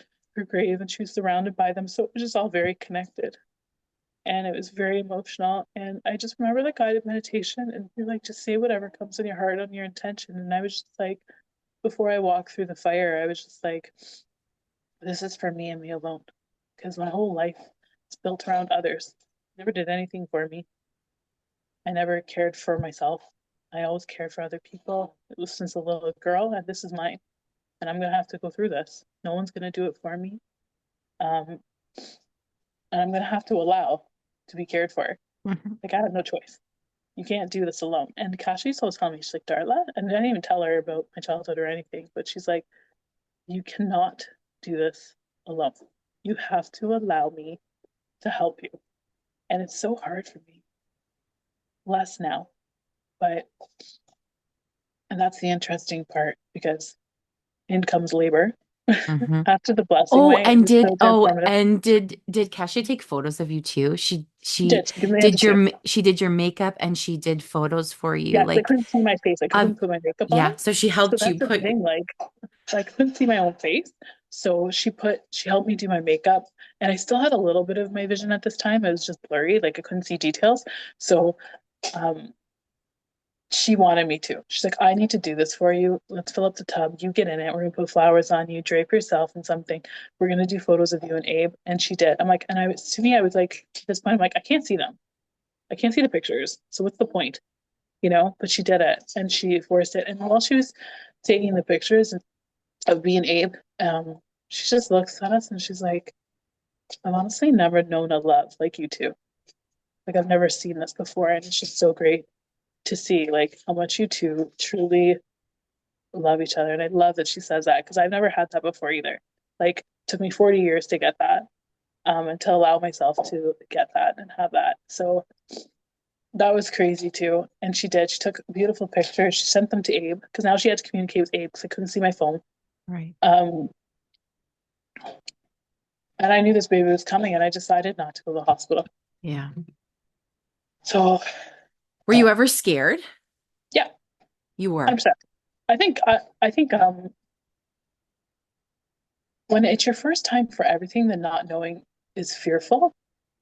Speaker 1: grave, and she was surrounded by them. So it was just all very connected, and it was very emotional. And I just remember the guided meditation, and you're like, just say whatever comes in your heart on your intention. And I was just like, before I walked through the fire, I was just like, this is for me and me alone, because my whole life is built around others. Never did anything for me. I never cared for myself. I always cared for other people. It was since a little girl, and this is mine. And I'm gonna have to go through this. No one's gonna do it for me. Um, and I'm gonna have to allow to be cared for.
Speaker 2: Mhm.
Speaker 1: Like I have no choice. You can't do this alone. And Kashi always telling me, she's like, Darla, and I didn't even tell her about my childhood or anything, but she's like, you cannot do this alone. You have to allow me to help you. And it's so hard for me. Less now. But and that's the interesting part because in comes labor.
Speaker 2: Mhm.
Speaker 1: After the blessing
Speaker 2: Oh,
Speaker 1: way, it
Speaker 2: and
Speaker 1: was so transformative.
Speaker 2: did Kasia take photos of you too?
Speaker 1: She did. She gave me the two.
Speaker 2: She did your makeup and she did photos for you
Speaker 1: Yeah, because I
Speaker 2: like
Speaker 1: couldn't see my face. I
Speaker 2: of
Speaker 1: couldn't put my makeup on.
Speaker 2: yeah, so she
Speaker 1: So
Speaker 2: helped
Speaker 1: that's
Speaker 2: you
Speaker 1: the
Speaker 2: put
Speaker 1: thing. Like I couldn't see my own face. So she helped me do my makeup. And I still had a little bit of my vision at this time. It was just blurry, like I couldn't see details. So um she wanted me to. She's like, I need to do this for you. Let's fill up the tub. You get in it. We're gonna put flowers on you, drape yourself in something. We're gonna do photos of you and Abe. And she did. I'm like, and I was to me, I was like, at this point, I'm like, I can't see them. I can't see the pictures. So what's the point? But she did it and she forced it. And while she was taking the pictures of me and Abe, she just looks at us and she's like, I've honestly never known a love like you two. Like I've never seen this before. And it's just so great to see like how much you two truly love each other. And I love that she says that because I've never had that before either. Like it took me 40 years to get that, and to allow myself to get that and have that. So that was crazy too. And she did. She took beautiful pictures. She sent them to Abe because now she had to communicate with Abe because I couldn't see my phone.
Speaker 2: right.
Speaker 1: Um, and I knew this baby was coming, and I decided not to go to the hospital.
Speaker 2: Yeah.
Speaker 1: So
Speaker 2: Were you ever scared?
Speaker 1: yeah,
Speaker 2: You were.
Speaker 1: 100%. I think when it's your first time for everything, the not knowing is fearful,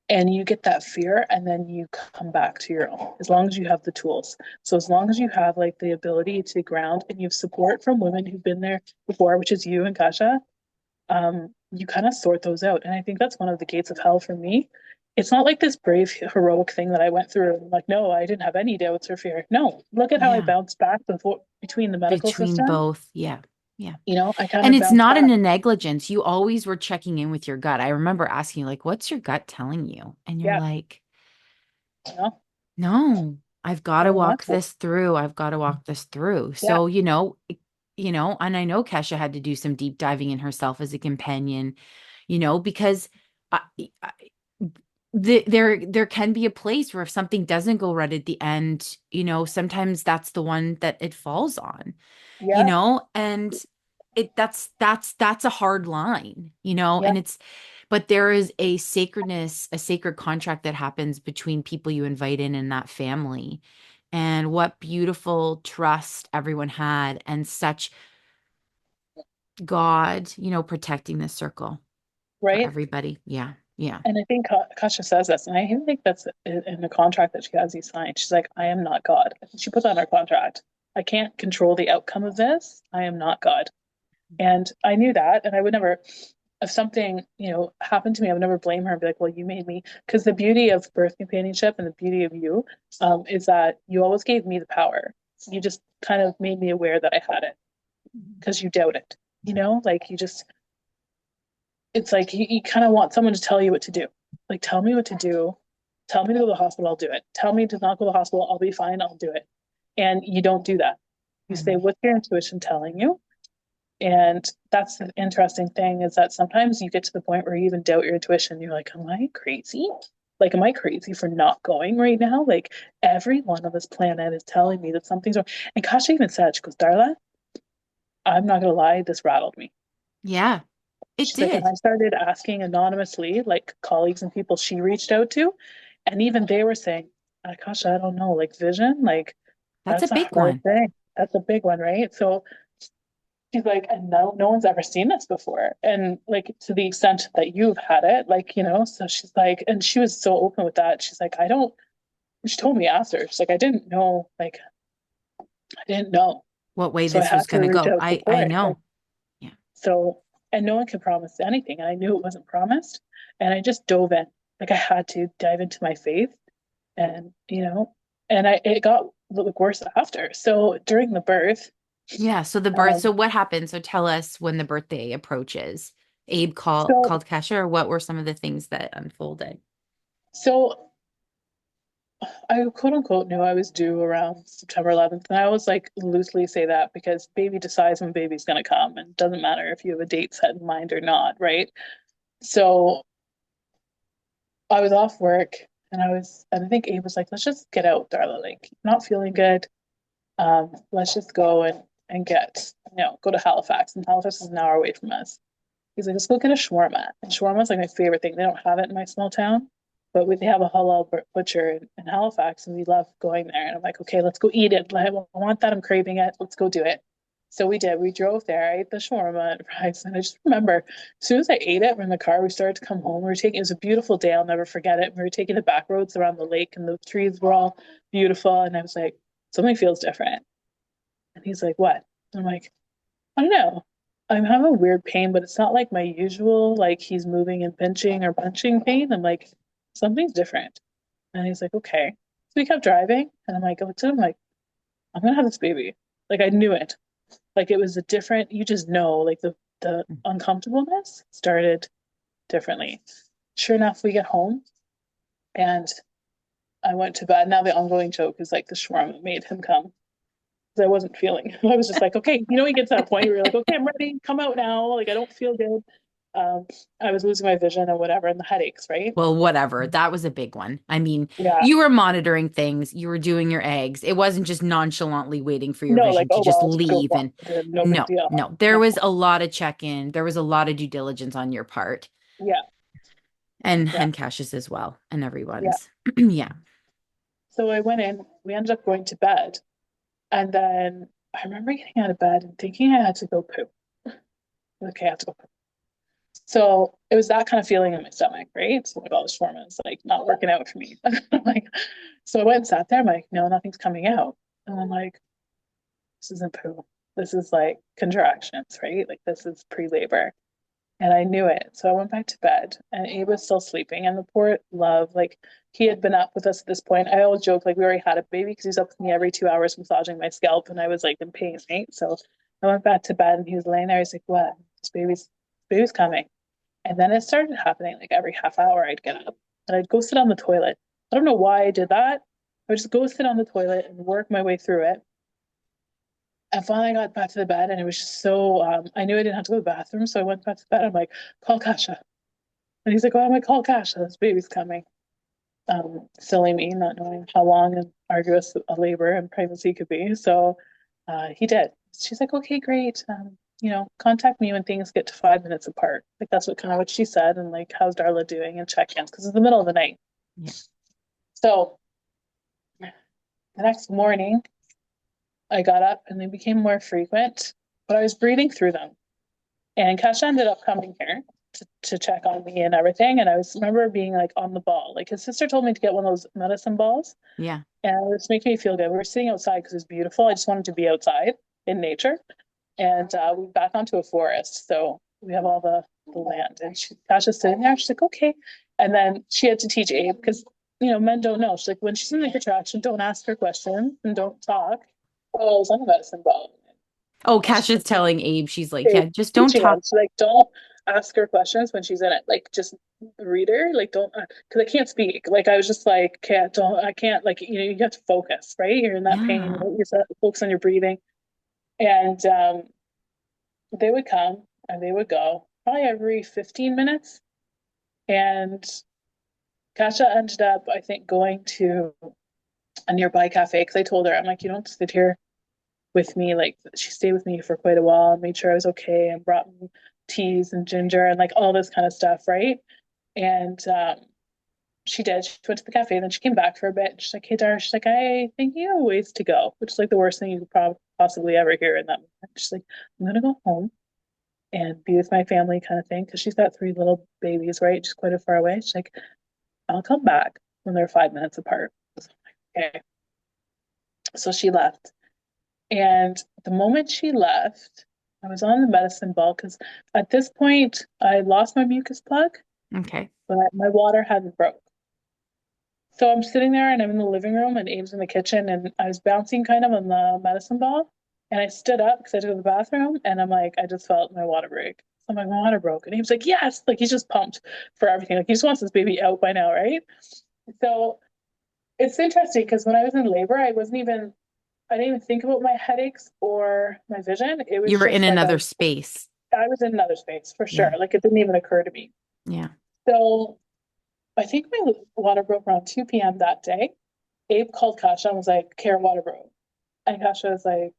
Speaker 1: and you get that fear, and then you come back to your own as long as you have the tools. So as long as you have like the ability to ground and you have support from women who've been there before, which is you and Kasha, you kind of sort those out. And I think that's one of the gates of hell for me. It's not like this brave, heroic thing that I went through. I'm like, no, I didn't have any doubts or fear. No, look at how I
Speaker 2: Yeah.
Speaker 1: bounced back between the medical
Speaker 2: Between
Speaker 1: system
Speaker 2: both. Yeah. Yeah.
Speaker 1: I kind
Speaker 2: And
Speaker 1: of
Speaker 2: it's
Speaker 1: bounced
Speaker 2: not in
Speaker 1: back.
Speaker 2: a negligence. You always were checking in with your gut. I remember asking you, like, what's your gut telling you? And you're
Speaker 1: Yeah,
Speaker 2: like,
Speaker 1: you know,
Speaker 2: no, I've got
Speaker 1: I
Speaker 2: to
Speaker 1: don't want
Speaker 2: walk
Speaker 1: to.
Speaker 2: this through. I've got to walk this through.
Speaker 1: Yeah,
Speaker 2: So, and I know Kesha had to do some deep diving in herself as a companion, because I, I, there can be a place where if something doesn't go right at the end, sometimes that's the one that it falls on,
Speaker 1: yeah,
Speaker 2: and that's a hard line,
Speaker 1: yeah,
Speaker 2: and but there is a sacredness, a sacred contract that happens between people you invite in that family. And what beautiful trust everyone had, and such God, protecting this circle for
Speaker 1: right.
Speaker 2: everybody. Yeah. Yeah.
Speaker 1: And I think Kasha says this, and I even think that's in the contract that she has you sign. She's like, I am not God. She puts on her contract. I can't control the outcome of this. I am not God. And I knew that. And I would never, if something, happened to me, I would never blame her and be like, well, you made me. Because the beauty of birth companionship and the beauty of you is that you always gave me the power. You just kind of made me aware that I had it because you doubt it. Like you just, it's like you kind of want someone to tell you what to do. Like, tell me what to do. Tell me to go to the hospital, I'll do it. Tell me to not go to the hospital, I'll be fine, I'll do it. And you don't do that. You say,
Speaker 2: Mhm.
Speaker 1: what's your intuition telling you? And that's the interesting thing is that sometimes you get to the point where you even doubt your intuition. You're like, am I crazy? Like, am I crazy for not going right now? Like, everyone on this planet is telling me that something's wrong. And Kasha even said, she goes, Darla, I'm not going to lie, this rattled me.
Speaker 2: Yeah, it
Speaker 1: She's like, and
Speaker 2: did.
Speaker 1: I started asking anonymously, like colleagues and people she reached out to. And even they were saying, Kasha, I don't know, like vision, like
Speaker 2: That's a
Speaker 1: that's a
Speaker 2: big
Speaker 1: hard
Speaker 2: one.
Speaker 1: thing. That's a big one, right? So she's like, and no one's ever seen this before. And like to the extent that you've had it, like, so she's like, and she was so open with that. She's like, I don't, she told me after, she's like, I didn't know.
Speaker 2: What way
Speaker 1: So I
Speaker 2: this
Speaker 1: had
Speaker 2: was
Speaker 1: to
Speaker 2: going to
Speaker 1: reach
Speaker 2: go.
Speaker 1: out
Speaker 2: I
Speaker 1: support. Like,
Speaker 2: know. Yeah.
Speaker 1: so, and no one could promise anything. And I knew it wasn't promised. And I just dove in. Like I had to dive into my faith and, and it got like worse after. So during the birth,
Speaker 2: Yeah. So the birth.
Speaker 1: um,
Speaker 2: So what happened? So tell us when the birthday approaches. Abe
Speaker 1: so,
Speaker 2: called Kesha, or what were some of the things that unfolded?
Speaker 1: so I quote unquote knew I was due around September 11th. And I always like loosely say that because baby decides when baby's going to come. And it doesn't matter if you have a date set in mind or not, right? So I was off work and I think Abe was like, let's just get out, Darla. Like, not feeling good. Let's just go and go to Halifax. And Halifax is an hour away from us. He's like, let's go get a shawarma. And shawarma is like my favorite thing. They don't have it in my small town, but they have a halal butcher in Halifax, and we love going there. And I'm like, okay, let's go eat it. I want that. I'm craving it. Let's go do it. So we did. We drove there. I ate the shawarma and fries, and I just remember as soon as I ate it, we're in the car. We started to come home. It was a beautiful day. I'll never forget it. We were taking the back roads around the lake, and the trees were all beautiful. And I was like, something feels different. And he's like, what? And I'm like, I don't know. I'm having a weird pain, but it's not like my usual, like he's moving and pinching or punching pain. I'm like, something's different. And he's like, okay. So we kept driving, and I'm like, I'm like, I'm gonna have this baby. Like I knew it. Like it was a different, you just know, like the uncomfortableness started differently. Sure enough, we get home and I went to bed. Now the ongoing joke is like the shawarma made him come. I wasn't feeling. I was just like, okay, you get to that point where you're like, okay, I'm ready, come out now. Like I don't feel good. Um, I was losing my vision and whatever, and the headaches, right?
Speaker 2: Well, whatever. That was a big one. I mean,
Speaker 1: Yeah.
Speaker 2: you were monitoring things, you were doing your eggs. It wasn't just nonchalantly waiting for your
Speaker 1: No, like,
Speaker 2: vision to
Speaker 1: oh well,
Speaker 2: just
Speaker 1: I'll just go
Speaker 2: leave.
Speaker 1: walk.
Speaker 2: And
Speaker 1: No big
Speaker 2: no,
Speaker 1: deal.
Speaker 2: no, there
Speaker 1: No.
Speaker 2: was a lot of check-in. There was a lot of due diligence on your part,
Speaker 1: Yeah, yeah,
Speaker 2: and Cash's as well, and
Speaker 1: yeah.
Speaker 2: everyone's. Yeah.
Speaker 1: So I went in. We ended up going to bed, and then I remember getting out of bed and thinking I had to go poop. Okay, I have to go poop. So it was that kind of feeling in my stomach, right? So like all this shawarma is like not working out for me. Like, so I went and sat there. I'm like, no, nothing's coming out. And I'm like, this isn't poo. This is like contractions, right? Like this is pre-labor. And I knew it. So I went back to bed and Abe was still sleeping. And the poor love, like he had been up with us at this point. I always joke like we already had a baby because he's up with me every 2 hours massaging my scalp and I was like in pain, right? So I went back to bed and he was laying there. He's like, what? This baby's coming. And then it started happening like every half hour I'd get up and I'd go sit on the toilet. I don't know why I did that. I would just go sit on the toilet and work my way through it. And finally I got back to the bed and it was just so I knew I didn't have to go to the bathroom, so I went back to bed. I'm like, call Kasha. And he's like, oh, I'm like, call Kasha, this baby's coming. Silly me, not knowing how long and arduous a labor and pregnancy could be. So he did. She's like, okay, great. Contact me when things get to 5 minutes apart. Like that's what she said, and like, how's Darla doing and check-ins because it's the middle of the night.
Speaker 2: Yeah.
Speaker 1: So the next morning, I got up and they became more frequent, but I was breathing through them. And Kasha ended up coming here to check on me and everything. And I remember being like on the ball. Like his sister told me to get one of those medicine balls.
Speaker 2: Yeah.
Speaker 1: And it was making me feel good. We were sitting outside because it was beautiful. I just wanted to be outside in nature. And we back onto a forest. So we have all the land. And Kasha's sitting there. She's like, okay. And then she had to teach Abe because, men don't know. She's like, when she's in the contraction, don't ask her questions and don't talk. Oh, I was on the medicine ball.
Speaker 2: Oh,
Speaker 1: And she's
Speaker 2: Kasha's
Speaker 1: like,
Speaker 2: telling Abe, she's like,
Speaker 1: okay,
Speaker 2: yeah, just don't
Speaker 1: teaching him.
Speaker 2: talk.
Speaker 1: She's like, don't ask her questions when she's in it. Like, just read her. Like, don't, because I can't speak. Like, I was just like, I can't, like, you have to focus, right? You're in that pain.
Speaker 2: Yeah.
Speaker 1: You focus on your breathing. And they would come and they would go probably every 15 minutes. And Kasha ended up, I think, going to a nearby cafe because I told her, I'm like, you don't sit here with me. Like she stayed with me for quite a while and made sure I was okay and brought me teas and ginger and like all this kind of stuff, right? And she did. She went to the cafe, then she came back for a bit. She's like, "Hey, Dar," she's like, "I think you have a ways to go," which is like the worst thing you could possibly ever hear in that moment. She's like, "I'm gonna go home and be with my family," kind of thing, because she's got three little babies, right? She's quite a far away. She's like, "I'll come back when they're 5 minutes apart." So I'm like, okay. So she left. And the moment she left, I was on the medicine ball because at this point I lost my mucus plug,
Speaker 2: Okay.
Speaker 1: but my water hadn't broke. So I'm sitting there and I'm in the living room and Abe's in the kitchen and I was bouncing kind of on the medicine ball. And I stood up because I had to go to the bathroom and I'm like, I just felt my water break. So I'm like, my water broke. And he was like, yes, like he's just pumped for everything. Like he just wants this baby out by now, right? So it's interesting because when I was in labor, I didn't even think about my headaches or my vision. It
Speaker 2: You
Speaker 1: was
Speaker 2: were in
Speaker 1: just like
Speaker 2: another space.
Speaker 1: I was in another space for sure.
Speaker 2: Yeah.
Speaker 1: Like it didn't even occur to me.
Speaker 2: Yeah.
Speaker 1: So I think my water broke around 2 p.m. that day. Abe called Kasha and was like, Karen, water broke. And Kasha was like,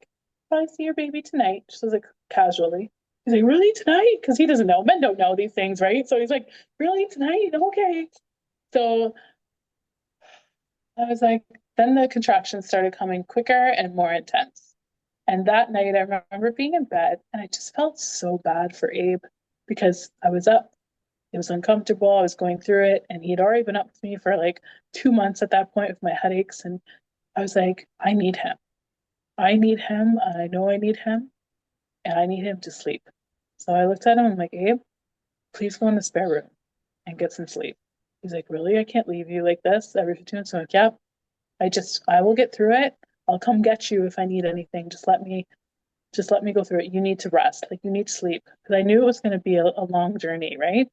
Speaker 1: I see your baby tonight. She was like, casually. He's like, really tonight? Because he doesn't know. Men don't know these things, right? So he's like, really tonight? Okay. So I was like, then the contractions started coming quicker and more intense. And that night, I remember being in bed and I just felt so bad for Abe because I was up. It was uncomfortable. I was going through it. And he'd already been up with me for like 2 months at that point with my headaches. And I was like, I need him. I need him. And I know I need him. And I need him to sleep. So I looked at him. I'm like, Abe, please go in the spare room and get some sleep. He's like, really? I can't leave you like this every 15 minutes. I'm like, yeah, I will get through it. I'll come get you if I need anything. Just let me go through it. You need to rest. Like you need to sleep. Because I knew it was going to be a long journey, right?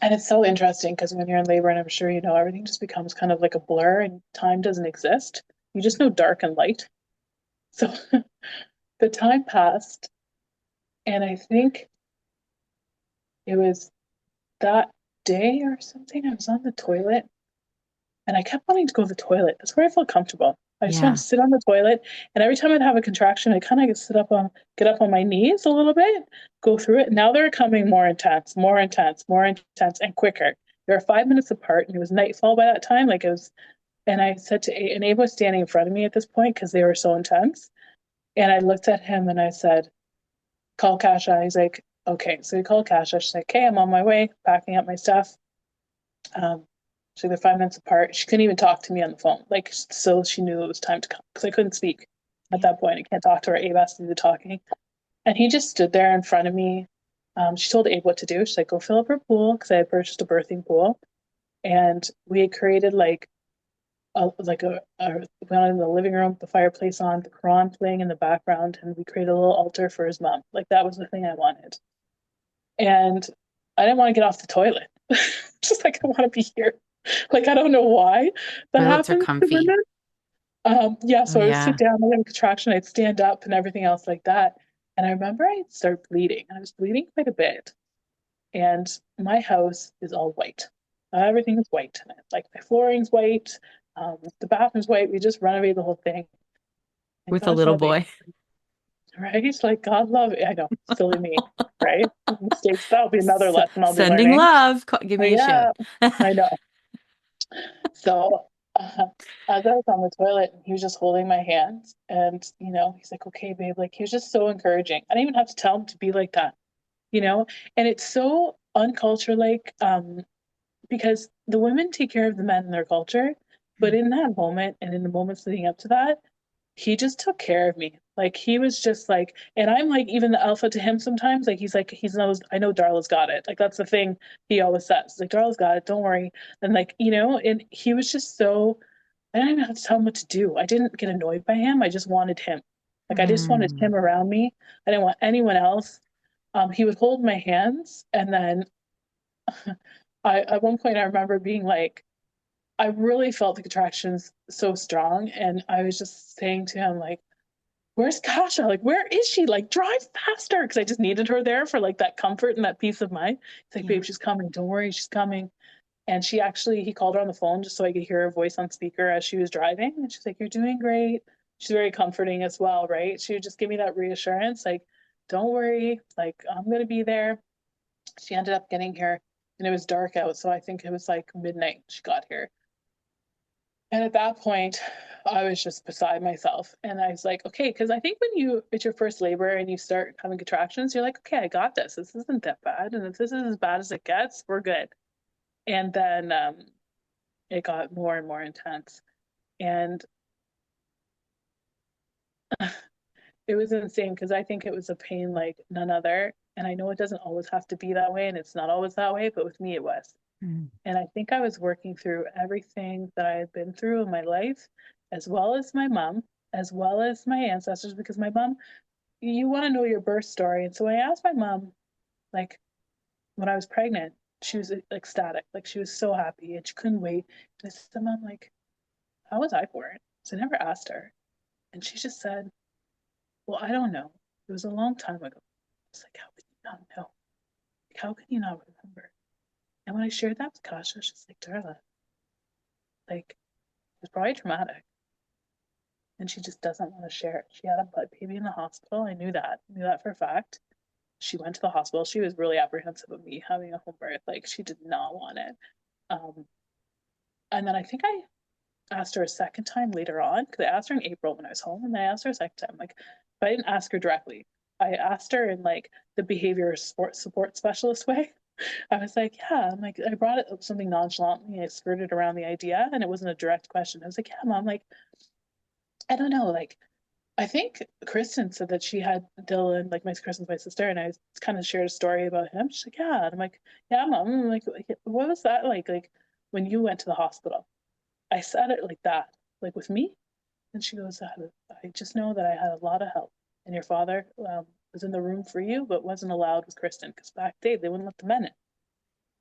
Speaker 1: And it's so interesting because when you're in labor, and I'm sure you know, everything just becomes kind of like a blur and time doesn't exist. You just know dark and light. So the time passed, and I think it was that day or something. I was on the toilet and I kept wanting to go to the toilet. That's where I felt comfortable. I just want
Speaker 2: Yeah.
Speaker 1: to sit on the toilet. And every time I'd have a contraction, I kind of get up on my knees a little bit, go through it. Now they're coming more intense, more intense, more intense, and quicker. They were 5 minutes apart, and it was nightfall by that time. Like it was, and I said to Abe, and Abe was standing in front of me at this point because they were so intense. And I looked at him and I said, "Call Kasha." He's like, "Okay." So he called Kasha. She's like, "Okay, I'm on my way, packing up my stuff." Um, so they're 5 minutes apart. She couldn't even talk to me on the phone. Like, so she knew it was time to come because I couldn't speak at
Speaker 2: Yeah.
Speaker 1: that point. I can't talk to her. Abe has to do the talking. And he just stood there in front of me. She told Abe what to do. She's like, go fill up her pool because I had purchased a birthing pool. And we had created like we went in the living room, the fireplace on, the Quran playing in the background, and we created a little altar for his mom. Like that was the thing I wanted. And I didn't want to get off the toilet. Just like I want to be here. Like I don't know why that
Speaker 2: Toilets are
Speaker 1: happens to
Speaker 2: comfy.
Speaker 1: women. Yeah,
Speaker 2: Oh
Speaker 1: so I would sit
Speaker 2: yeah.
Speaker 1: down, I have a contraction, I'd stand up and everything else like that. And I remember I'd start bleeding. I was bleeding quite a bit. And my house is all white. Everything is white in it. Like my flooring's white, the bathroom's white. We just renovated the whole thing. And
Speaker 2: With a
Speaker 1: God's
Speaker 2: little
Speaker 1: loving,
Speaker 2: boy.
Speaker 1: right? Like God love it. I know, silly me, right? Mistakes. That'll be another lesson I'll be
Speaker 2: Sending
Speaker 1: learning.
Speaker 2: love. Give me a shout.
Speaker 1: Yeah, I know. So as I was on the toilet, and he was just holding my hands, and he's like, "Okay, babe." Like he was just so encouraging. I didn't even have to tell him to be like that, you know. And it's so unculture like, because the women take care of the men in their culture, but in that moment and in the moments leading up to that, he just took care of me. Like he was just like, and I'm like even the alpha to him sometimes. Like he's knows I know Darla's got it. Like that's the thing he always says. Like Darla's got it. Don't worry. And like and he was just so. I didn't even have to tell him what to do. I didn't get annoyed by him. I just wanted him. Like I just wanted
Speaker 2: Mm.
Speaker 1: him around me. I didn't want anyone else. He would hold my hands, and then I at one point I remember being like, I really felt the contractions so strong, and I was just saying to him like, "Where's Kasha? Like, where is she? Like, drive faster!" Because I just needed her there for like that comfort and that peace of mind. He's like,
Speaker 2: Yeah.
Speaker 1: "Babe, she's coming. Don't worry, she's coming." And he called her on the phone just so I could hear her voice on speaker as she was driving. And she's like, "You're doing great." She's very comforting as well, right? She would just give me that reassurance, like, "Don't worry, like, I'm going to be there." She ended up getting here and it was dark out. So I think it was like midnight she got here. And at that point, I was just beside myself. And I was like, okay, because I think it's your first labor and you start having contractions, you're like, okay, I got this. This isn't that bad. And if this is as bad as it gets, we're good. And then it got more and more intense. And it was insane because I think it was a pain like none other. And I know it doesn't always have to be that way, and it's not always that way, but with me it was.
Speaker 2: Mm.
Speaker 1: And I think I was working through everything that I had been through in my life, as well as my mom, as well as my ancestors, because my mom, you want to know your birth story. And so I asked my mom, like, when I was pregnant, she was ecstatic. Like, she was so happy and she couldn't wait. And I said, "Mom, like, how was I born?" So I never asked her. And she just said, "Well, I don't know. It was a long time ago." I was like, "How could you not know? Like, how can you not remember?" And when I shared that with Kasha, she's like, "Darla, like, it was probably traumatic." And she just doesn't want to share it. She had a butt baby in the hospital. I knew that for a fact. She went to the hospital. She was really apprehensive of me having a home birth. Like she did not want it. Um, and then I think I asked her a second time later on because I asked her in April when I was home, and then I asked her a second time. Like, but I didn't ask her directly. I asked her in like the behavior support specialist way. I was like, yeah, I'm like, I brought it up something nonchalantly. I skirted around the idea, and it wasn't a direct question. I was like, yeah, mom, like, I don't know, like, I think Kristen said that she had Dylan, like my Kristen's my sister, and I kind of shared a story about him. She's like, yeah, and I'm like, yeah, mom, I'm like, what was that like? Like when you went to the hospital, I said it like that, like with me, and she goes, I just know that I had a lot of help, and your father was in the room for you, but wasn't allowed with Kristen because back then they wouldn't let the men in.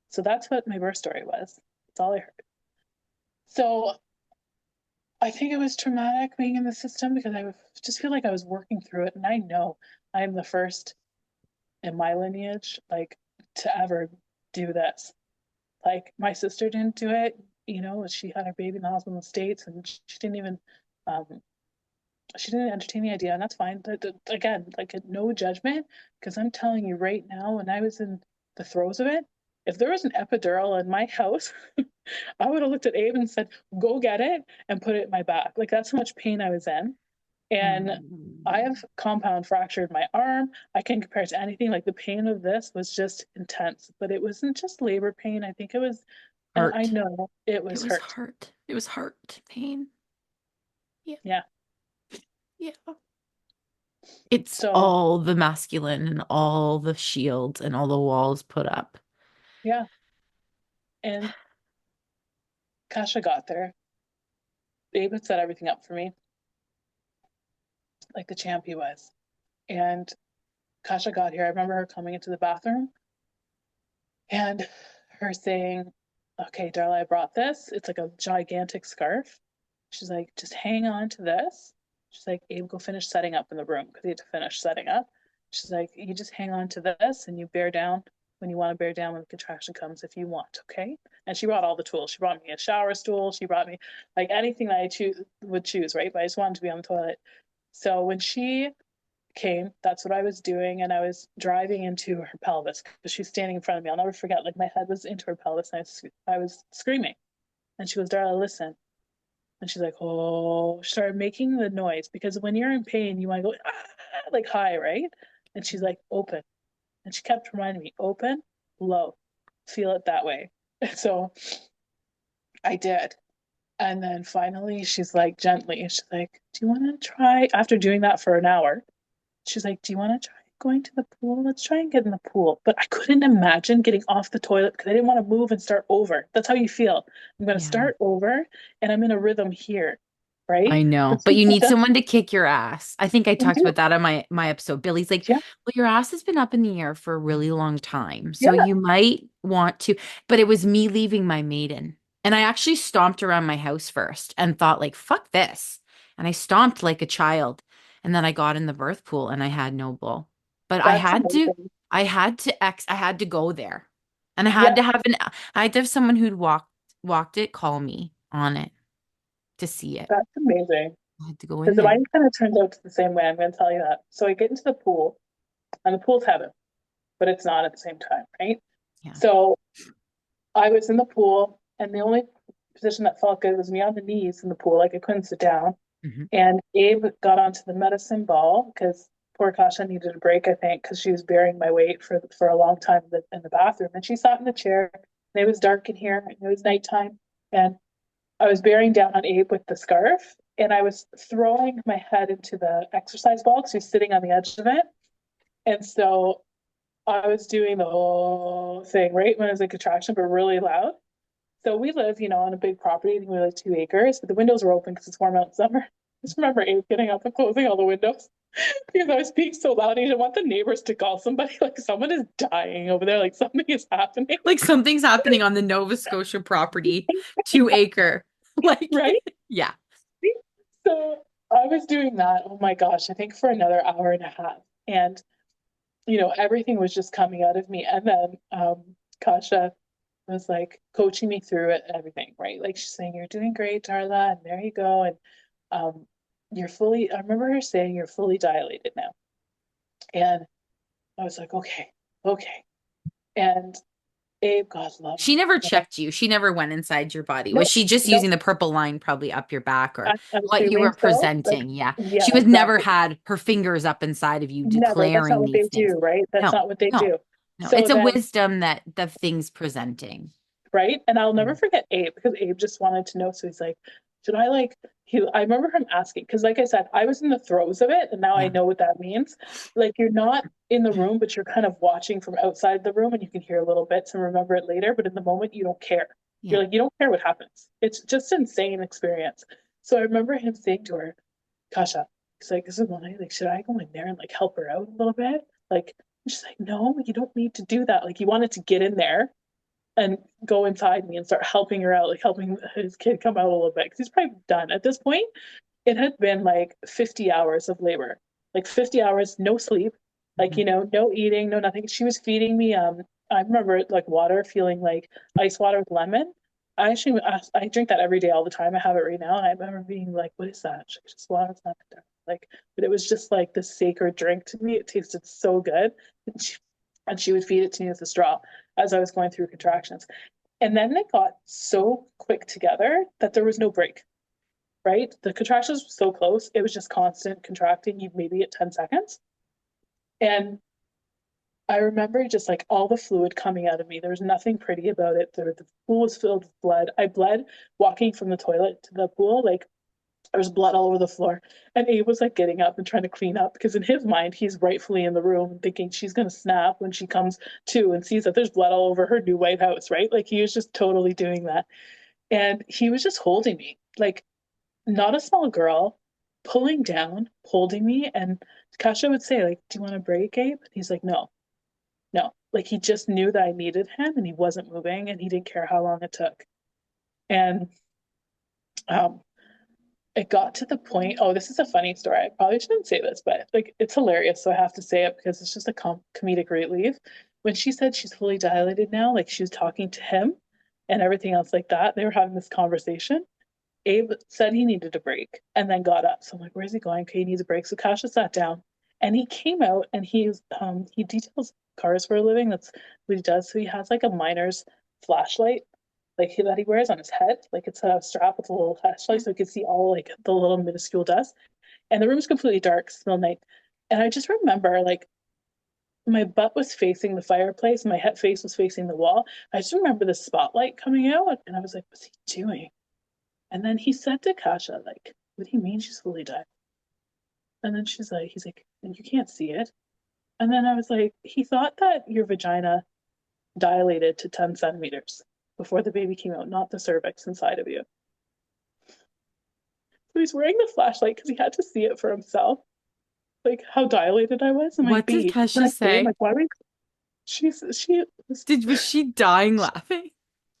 Speaker 1: So that's what my birth story was. That's all I heard. So I think it was traumatic being in the system because I just feel like I was working through it, and I know I am the first in my lineage, like, to ever do this. Like, my sister didn't do it, she had her baby in the hospital in the States, and she didn't even, um, she didn't entertain the idea, and that's fine. But again, like, no judgment, because I'm telling you right now, when I was in the throes of it, if there was an epidural in my house, I would have looked at Abe and said, "Go get it and put it in my back." Like, that's how much pain I was in. And I
Speaker 2: Mm.
Speaker 1: have compound fractured my arm. I can't compare it to anything. Like the pain of this was just intense, but it wasn't just labor pain. I think it was, and I
Speaker 2: Heart.
Speaker 1: know it
Speaker 2: It
Speaker 1: was
Speaker 2: was
Speaker 1: hurt.
Speaker 2: heart. It was heart pain. Yeah.
Speaker 1: Yeah.
Speaker 2: Yeah. It's
Speaker 1: So,
Speaker 2: all the masculine and all the shields and all the walls put up.
Speaker 1: yeah. And Kasha got there. Abe had set everything up for me, like the champ he was. And Kasha got here. I remember her coming into the bathroom and her saying, "Okay, Darla, I brought this. It's like a gigantic scarf." She's like, "Just hang on to this." She's like, "Abe, go finish setting up in the room," because he had to finish setting up. She's like, "You just hang on to this and you bear down when you want to bear down when the contraction comes if you want, okay?" And she brought all the tools. She brought me a shower stool. She brought me like anything that would choose, right? But I just wanted to be on the toilet. So when she came, that's what I was doing, and I was driving into her pelvis because she's standing in front of me. I'll never forget. Like my head was into her pelvis, and I was screaming, and she goes, "Darla, listen." And she's like, "Oh," she started making the noise because when you're in pain, you want to go like high, right? And she's like, "Open," and she kept reminding me, "Open, low, feel it that way." And so I did. And then finally, she's like, gently, she's like, "Do you want to try?" After doing that for an hour, she's like, "Do you want to try going to the pool? Let's try and get in the pool." But I couldn't imagine getting off the toilet because I didn't want to move and start over. That's how you feel. I'm going to
Speaker 2: Yeah.
Speaker 1: start over and I'm in a rhythm here,
Speaker 2: I
Speaker 1: right?
Speaker 2: know,
Speaker 1: But
Speaker 2: but
Speaker 1: she
Speaker 2: you
Speaker 1: kept
Speaker 2: need
Speaker 1: on,
Speaker 2: someone to kick your ass. I think I
Speaker 1: I
Speaker 2: talked
Speaker 1: do.
Speaker 2: about that on my episode. Billy's like,
Speaker 1: Yeah,
Speaker 2: "Well, your ass has been up in the air for a really long time, so
Speaker 1: yeah,
Speaker 2: you might want to." But it was me leaving my maiden, and I actually stomped around my house first and thought like, "Fuck this," and I stomped like a child, and then I got in the birth pool and I had no bull, but
Speaker 1: that's amazing.
Speaker 2: I had to go there, and
Speaker 1: Yeah,
Speaker 2: I had to have someone who'd walked it, call me on it to see it.
Speaker 1: that's amazing.
Speaker 2: I had to go in
Speaker 1: Because
Speaker 2: there.
Speaker 1: mine kind of turns out the same way. I'm going to tell you that. So I get into the pool, and the pool's heaven, but it's not at the same time, right?
Speaker 2: Yeah.
Speaker 1: So I was in the pool, and the only position that felt good was me on the knees in the pool. Like I couldn't sit down.
Speaker 2: Hmm.
Speaker 1: And Abe got onto the medicine ball because poor Kasha needed a break, I think, because she was bearing my weight for a long time in the bathroom. And she sat in the chair, and it was dark in here, and it was nighttime. And I was bearing down on Abe with the scarf, and I was throwing my head into the exercise ball because he was sitting on the edge of it. And so I was doing the whole thing, right? When it was a contraction, but really loud. So we live, on a big property. I think we live 2 acres, but the windows were open because it's warm out in summer. I just remember Abe getting up and closing all the windows because I was speaking so loud. He didn't want the neighbors to call somebody. Like someone is dying over there. Like something is happening.
Speaker 2: Like something's happening on the Nova Scotia property, 2 acre. Like,
Speaker 1: Right?
Speaker 2: yeah.
Speaker 1: So I was doing that. Oh my gosh, I think for another hour and a half. And, everything was just coming out of me. And then Kasha was like coaching me through it and everything, right? Like she's saying, "You're doing great, Darla, and there you go." And um, I remember her saying, "You're fully dilated now." And I was like, "Okay, okay." And Abe, God love him.
Speaker 2: She never checked you. She never went inside your body. Was
Speaker 1: No,
Speaker 2: she just
Speaker 1: no,
Speaker 2: using the purple line probably up your back or
Speaker 1: I'm
Speaker 2: what you
Speaker 1: assuming
Speaker 2: were
Speaker 1: so. Like,
Speaker 2: presenting? Yeah.
Speaker 1: yeah,
Speaker 2: She was never
Speaker 1: exactly.
Speaker 2: had her fingers up inside of you
Speaker 1: Never. That's not
Speaker 2: declaring
Speaker 1: what they
Speaker 2: these things.
Speaker 1: do, right? That's
Speaker 2: No,
Speaker 1: not what they
Speaker 2: no,
Speaker 1: do.
Speaker 2: no.
Speaker 1: So
Speaker 2: It's a
Speaker 1: then
Speaker 2: wisdom that the thing's presenting.
Speaker 1: right? And I'll never
Speaker 2: Yeah.
Speaker 1: forget Abe because Abe just wanted to know. So he's like, "Should I like I remember him asking, because like I said, I was in the throes of it and now I
Speaker 2: Yeah.
Speaker 1: know what that means. Like you're not in the room, but you're kind of watching from outside the room and you can hear little bits and remember it later. But in the moment, you don't care.
Speaker 2: Yeah.
Speaker 1: You're like, you don't care what happens. It's just an insane experience. So I remember him saying to her, "Kasha," he's like, "This is one like, should I go in there and like help her out a little bit?" Like, she's like, "No, you don't need to do that." Like, he wanted to get in there and go inside me and start helping her out, like helping his kid come out a little bit because he's probably done at this point. It had been like 50 hours of labor, like 50 hours, no sleep, like,
Speaker 2: Mhm.
Speaker 1: no eating, no nothing. She was feeding me, I remember it like water, feeling like ice water with lemon. I drink that every day all the time. I have it right now. And I remember being like, "What is that?" She's like, "Just water with lemon." Like, but it was just like this sacred drink to me. It tasted so good. And she would feed it to me with a straw as I was going through contractions. And then they got so quick together that there was no break, right? The contractions were so close. It was just constant contracting. You maybe at 10 seconds. And I remember just like all the fluid coming out of me. There was nothing pretty about it. The pool was filled with blood. I bled walking from the toilet to the pool. Like there was blood all over the floor. And Abe was like getting up and trying to clean up because in his mind, he's rightfully in the room thinking she's going to snap when she comes to and sees that there's blood all over her new White House, right? Like he was just totally doing that. And he was just holding me. Like not a small girl, pulling down, holding me. And Kasha would say, like, do you want a break, Abe? And he's like, no, no. Like he just knew that I needed him and he wasn't moving and he didn't care how long it took. And um, it got to the point, oh, this is a funny story. I probably shouldn't say this, but like it's hilarious. So I have to say it because it's just a comedic relief. When she said she's fully dilated now, like she was talking to him and everything else like that, they were having this conversation. Abe said he needed a break and then got up. So I'm like, where's he going? Okay, he needs a break. So Kasha sat down and he came out and he details cars for a living. That's what he does. So he has like a miner's flashlight that he wears on his head. Like it's a strap with a little flashlight
Speaker 2: Yeah.
Speaker 1: so he can see all like the little minuscule dust. And the room's completely dark, still night. And I just remember like my butt was facing the fireplace, my head face was facing the wall. I just remember the spotlight coming out and I was like, what's he doing? And then he said to Kasha, like, what do you mean she's fully dilated? And then he's like, you can't see it. And then I was like, he thought that your vagina dilated to 10 centimeters before the baby came out, not the cervix inside of you. So he's wearing the flashlight because he had to see it for himself, like how dilated I was. I'm like,
Speaker 2: What did
Speaker 1: babe, is that
Speaker 2: Kesha
Speaker 1: okay? I'm
Speaker 2: say?
Speaker 1: like, why are we? She was,
Speaker 2: Was she dying laughing?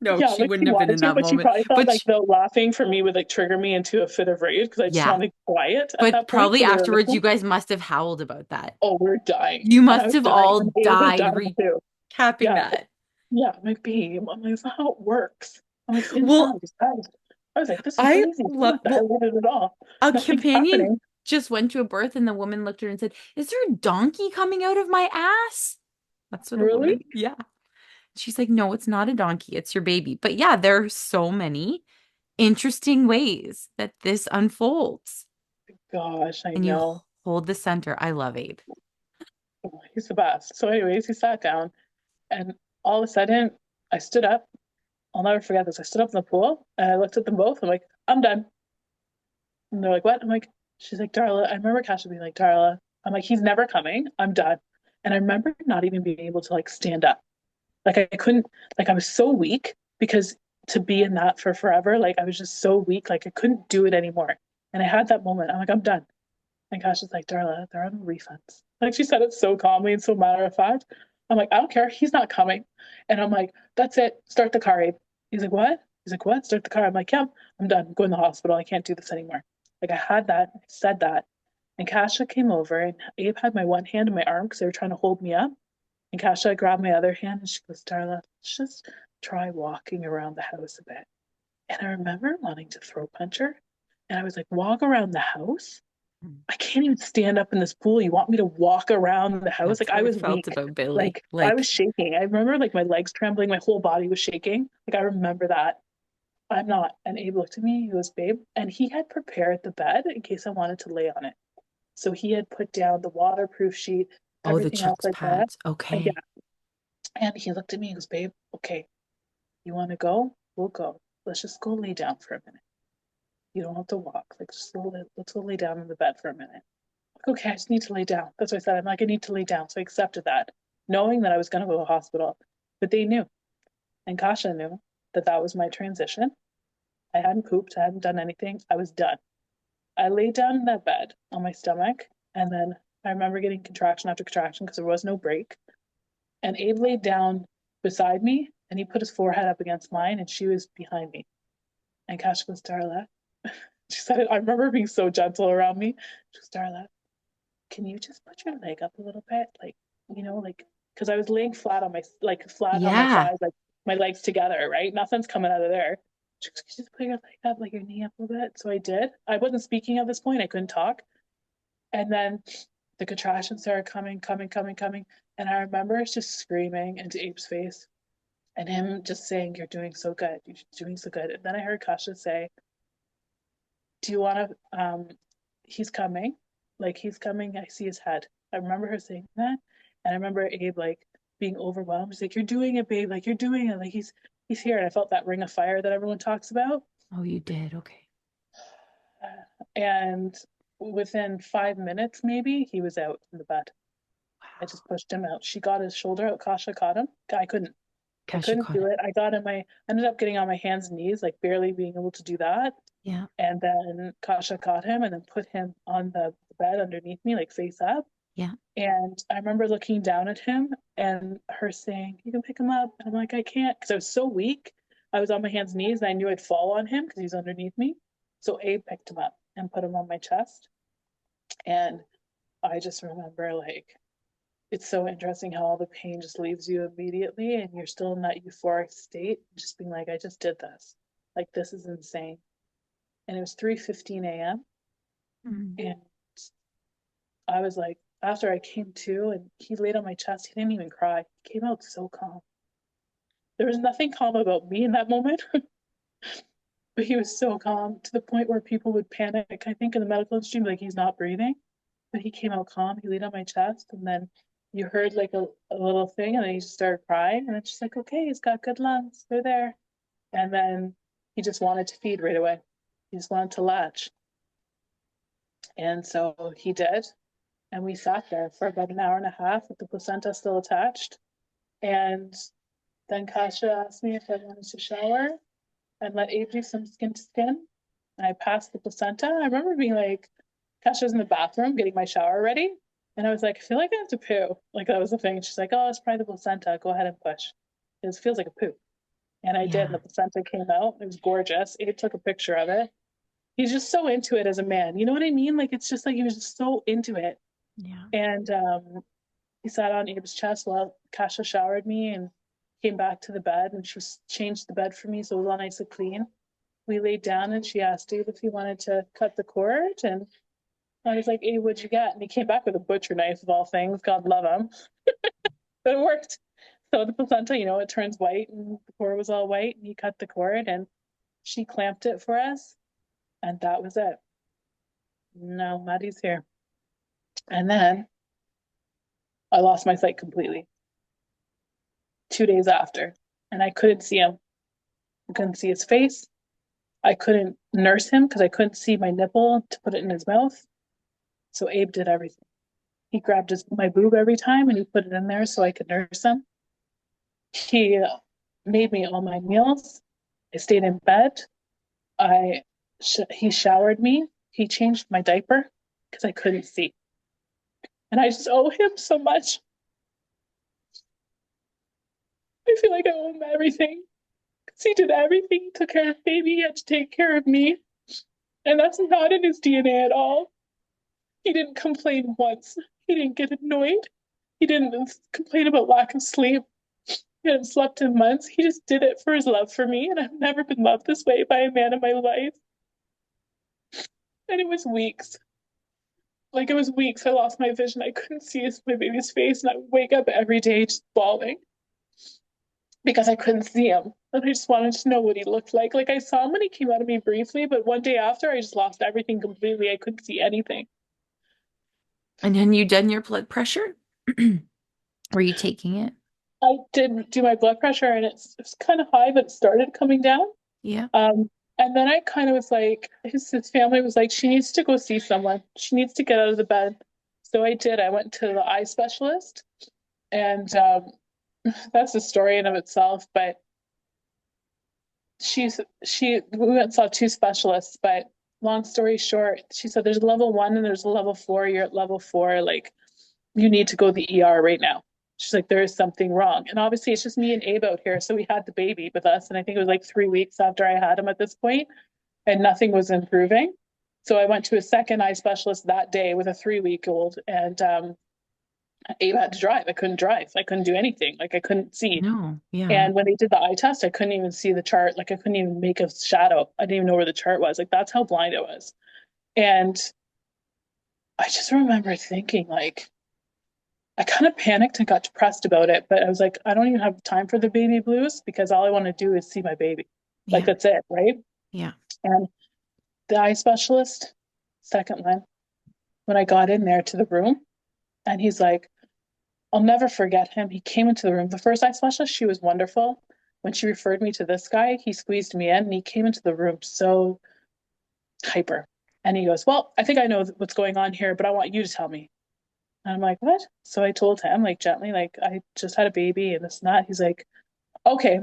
Speaker 2: No,
Speaker 1: yeah,
Speaker 2: she
Speaker 1: like she
Speaker 2: wouldn't have been
Speaker 1: wanted
Speaker 2: in
Speaker 1: to,
Speaker 2: that
Speaker 1: but she
Speaker 2: moment.
Speaker 1: probably thought
Speaker 2: But
Speaker 1: like the laughing for me would like trigger me into a fit of rage because I just
Speaker 2: yeah,
Speaker 1: wanted quiet at
Speaker 2: but
Speaker 1: that point
Speaker 2: probably
Speaker 1: because they were
Speaker 2: afterwards, you
Speaker 1: listening.
Speaker 2: guys must have howled about that.
Speaker 1: Oh, we're dying.
Speaker 2: You
Speaker 1: And I
Speaker 2: must
Speaker 1: was
Speaker 2: have
Speaker 1: dying, and
Speaker 2: all
Speaker 1: Abe was
Speaker 2: died
Speaker 1: dying too.
Speaker 2: recapping
Speaker 1: Yeah,
Speaker 2: that.
Speaker 1: yeah. I'm like, babe, I'm like, that's not how it works. I'm like,
Speaker 2: Well,
Speaker 1: inside, inside. I was like, this is
Speaker 2: I
Speaker 1: crazy. I'm
Speaker 2: love,
Speaker 1: not
Speaker 2: well,
Speaker 1: dilated at all.
Speaker 2: a
Speaker 1: Nothing's
Speaker 2: companion
Speaker 1: happening.
Speaker 2: just went to a birth and the woman looked at her and said, "Is there a donkey coming out of my ass?" That's what a
Speaker 1: Really?
Speaker 2: woman, yeah. She's like, "No, it's not a donkey, it's your baby." But yeah, there are so many interesting ways that this unfolds.
Speaker 1: Gosh, I
Speaker 2: And you
Speaker 1: know.
Speaker 2: hold the center. I love Abe.
Speaker 1: Oh, he's the best. So, anyways, he sat down, and all of a sudden, I stood up. I'll never forget this. I stood up in the pool, and I looked at them both. I'm like, I'm done. And they're like, what? I'm like, she's like, Darla. I remember Kasha being like, Darla. I'm like, he's never coming. I'm done. And I remember not even being able to like stand up. Like I couldn't, like I was so weak because to be in that for forever, like I was just so weak, like I couldn't do it anymore. And I had that moment. I'm like, I'm done. And Cash was like, Darla, there are no refunds. Like she said it so calmly and so matter of fact. I'm like, I don't care. He's not coming. And I'm like, that's it. Start the car, Abe. He's like, what? He's like, what? Start the car. I'm like, yeah, I'm done. I'm going to the hospital. I can't do this anymore. Like I had that, I said that. And Kasha came over and Abe had my one hand in my arm because they were trying to hold me up. And Kasha grabbed my other hand and she goes, Darla, let's just try walking around the house a bit. And I remember wanting to throw punch her. And I was like, walk around the house? I can't even stand up in this pool. You want me to walk around the house?
Speaker 2: That's
Speaker 1: Like
Speaker 2: how
Speaker 1: I
Speaker 2: I
Speaker 1: was
Speaker 2: felt
Speaker 1: weak.
Speaker 2: about Billy.
Speaker 1: Like I was
Speaker 2: Like,
Speaker 1: shaking. I remember like my legs trembling, my whole body was shaking. Like I remember that. I'm not. And Abe looked at me, he goes, babe. And he had prepared the bed in case I wanted to lay on it. So he had put down the waterproof sheet,
Speaker 2: oh, the
Speaker 1: everything else
Speaker 2: child's
Speaker 1: like that.
Speaker 2: pads.
Speaker 1: And
Speaker 2: Okay.
Speaker 1: yeah. And he looked at me and goes, babe, okay, you want to go? We'll go. Let's just go lay down for a minute. You don't have to walk. Like, just let's go lay down in the bed for a minute. Like, okay, I just need to lay down. That's what I said. I'm like, I need to lay down. So I accepted that, knowing that I was going to go to the hospital. But they knew, and Kasha knew that that was my transition. I hadn't pooped. I hadn't done anything. I was done. I laid down in that bed on my stomach, and then I remember getting contraction after contraction because there was no break. And Abe laid down beside me, and he put his forehead up against mine, and she was behind me. And Kasha goes, Darla. She said it. I remember being so gentle around me. She goes, Darla, can you just put your leg up a little bit? Like, like, because I was laying flat on flat on my
Speaker 2: Yeah.
Speaker 1: side, like my legs together, right? Nothing's coming out of there. She goes, can you just put your leg up, like your knee up a little bit? So I did. I wasn't speaking at this point. I couldn't talk. And then the contractions started coming, coming, coming, coming. And I remember just screaming into Abe's face and him just saying, you're doing so good. You're doing so good. And then I heard Kasha say, do you want to, he's coming. Like he's coming. I see his head. I remember her saying that. And I remember Abe like being overwhelmed. He's like, you're doing it, babe. Like you're doing it. Like he's here. And I felt that ring of fire that everyone talks about.
Speaker 2: Oh, you did. Okay.
Speaker 1: And within 5 minutes, maybe, he was out in the bed. I
Speaker 2: Wow.
Speaker 1: just pushed him out. She got his shoulder out. Kasha caught him. I couldn't. I
Speaker 2: Gosh, you
Speaker 1: couldn't
Speaker 2: caught
Speaker 1: do
Speaker 2: it.
Speaker 1: it. Ended up getting on my hands and knees, like barely being able to do that.
Speaker 2: Yeah.
Speaker 1: And then Kasha caught him and then put him on the bed underneath me, like face up.
Speaker 2: Yeah.
Speaker 1: And I remember looking down at him and her saying, "You can pick him up." And I'm like, "I can't," because I was so weak. I was on my hands and knees and I knew I'd fall on him because he's underneath me. So Abe picked him up and put him on my chest. And I just remember, like, it's so interesting how all the pain just leaves you immediately and you're still in that euphoric state, just being like, I just did this. Like, this is insane. And it was 3:15 a.m.
Speaker 2: Mm.
Speaker 1: And I was like, after I came to and he laid on my chest, he didn't even cry. He came out so calm. There was nothing calm about me in that moment, but he was so calm to the point where people would panic. I think in the medical industry, like he's not breathing, but he came out calm. He laid on my chest, and then you heard like a little thing, and then he just started crying. And it's just like, okay, he's got good lungs. They're there. And then he just wanted to feed right away. He just wanted to latch. And so he did. And we sat there for about an hour and a half with the placenta still attached. And then Kasha asked me if I wanted to shower and let Abe do some skin to skin. And I passed the placenta. I remember being like, Kasha's in the bathroom getting my shower ready. And I was like, I feel like I have to poo. Like that was the thing. She's like, oh, it's probably the placenta. Go ahead and push. It feels like a poo. And I did. And
Speaker 2: Yeah.
Speaker 1: the placenta came out. It was gorgeous. Abe took a picture of it. He's just so into it as a man. You know what I mean? Like it's just like he was just so into it.
Speaker 2: Yeah.
Speaker 1: And he sat on Abe's chest while Kasha showered me and came back to the bed and she changed the bed for me so it was all nice and clean. We laid down and she asked Abe if he wanted to cut the cord and I was like, "Abe, what'd you get?" And he came back with a butcher knife of all things. God love him. But it worked. So the placenta, it turns white and the cord was all white and he cut the cord and she clamped it for us and that was it. No, Maddie's here. And then I lost my sight completely 2 days after and I couldn't see him. I couldn't see his face. I couldn't nurse him because I couldn't see my nipple to put it in his mouth. So Abe did everything. He grabbed my boob every time and he put it in there so I could nurse him. He made me all my meals. I stayed in bed. I he showered me. He changed my diaper because I couldn't see. And I just owe him so much. I feel like I owe him everything because he did everything. He took care of baby. He had to take care of me. And that's not in his DNA at all. He didn't complain once. He didn't get annoyed. He didn't complain about lack of sleep. He hadn't slept in months. He just did it for his love for me. And I've never been loved this way by a man in my life. And it was weeks. Like it was weeks. I lost my vision. I couldn't see my baby's face. And I would wake up every day just bawling because I couldn't see him. And I just wanted to know what he looked like. Like I saw him when he came out of me briefly, but one day after, I just lost everything completely. I couldn't see anything.
Speaker 2: And then you done your blood pressure? Were you taking it?
Speaker 1: I did do my blood pressure and it's kind of high, but it started coming down.
Speaker 2: Yeah.
Speaker 1: Um, and then I kind of was like, his family was like, she needs to go see someone. She needs to get out of the bed. So I did. I went to the eye specialist, and that's a story in of itself. But we went and saw two specialists. But long story short, she said there's a level 1 and there's a level 4. You're at level 4, like you need to go to the ER right now. She's like, there is something wrong. And obviously, it's just me and Abe out here. So we had the baby with us. And I think it was like 3 weeks after I had him at this point, and nothing was improving. So I went to a second eye specialist that day with a 3-week-old, and Abe had to drive. I couldn't drive. I couldn't do anything. Like I couldn't see.
Speaker 2: No. Yeah.
Speaker 1: And when they did the eye test, I couldn't even see the chart. Like I couldn't even make a shadow. I didn't even know where the chart was. Like that's how blind I was. And I just remember thinking, like, I kind of panicked and got depressed about it, but I was like, I don't even have time for the baby blues because all I want to do is see my baby. Like
Speaker 2: Yeah.
Speaker 1: that's it, right?
Speaker 2: Yeah.
Speaker 1: And the eye specialist, second line, when I got in there to the room, and he's like, I'll never forget him. He came into the room. The first eye specialist, she was wonderful. When she referred me to this guy, he squeezed me in and he came into the room so hyper. And he goes, well, I think I know what's going on here, but I want you to tell me. And I'm like, what? So I told him, like, gently, like, I just had a baby and this and that. He's like, Okay.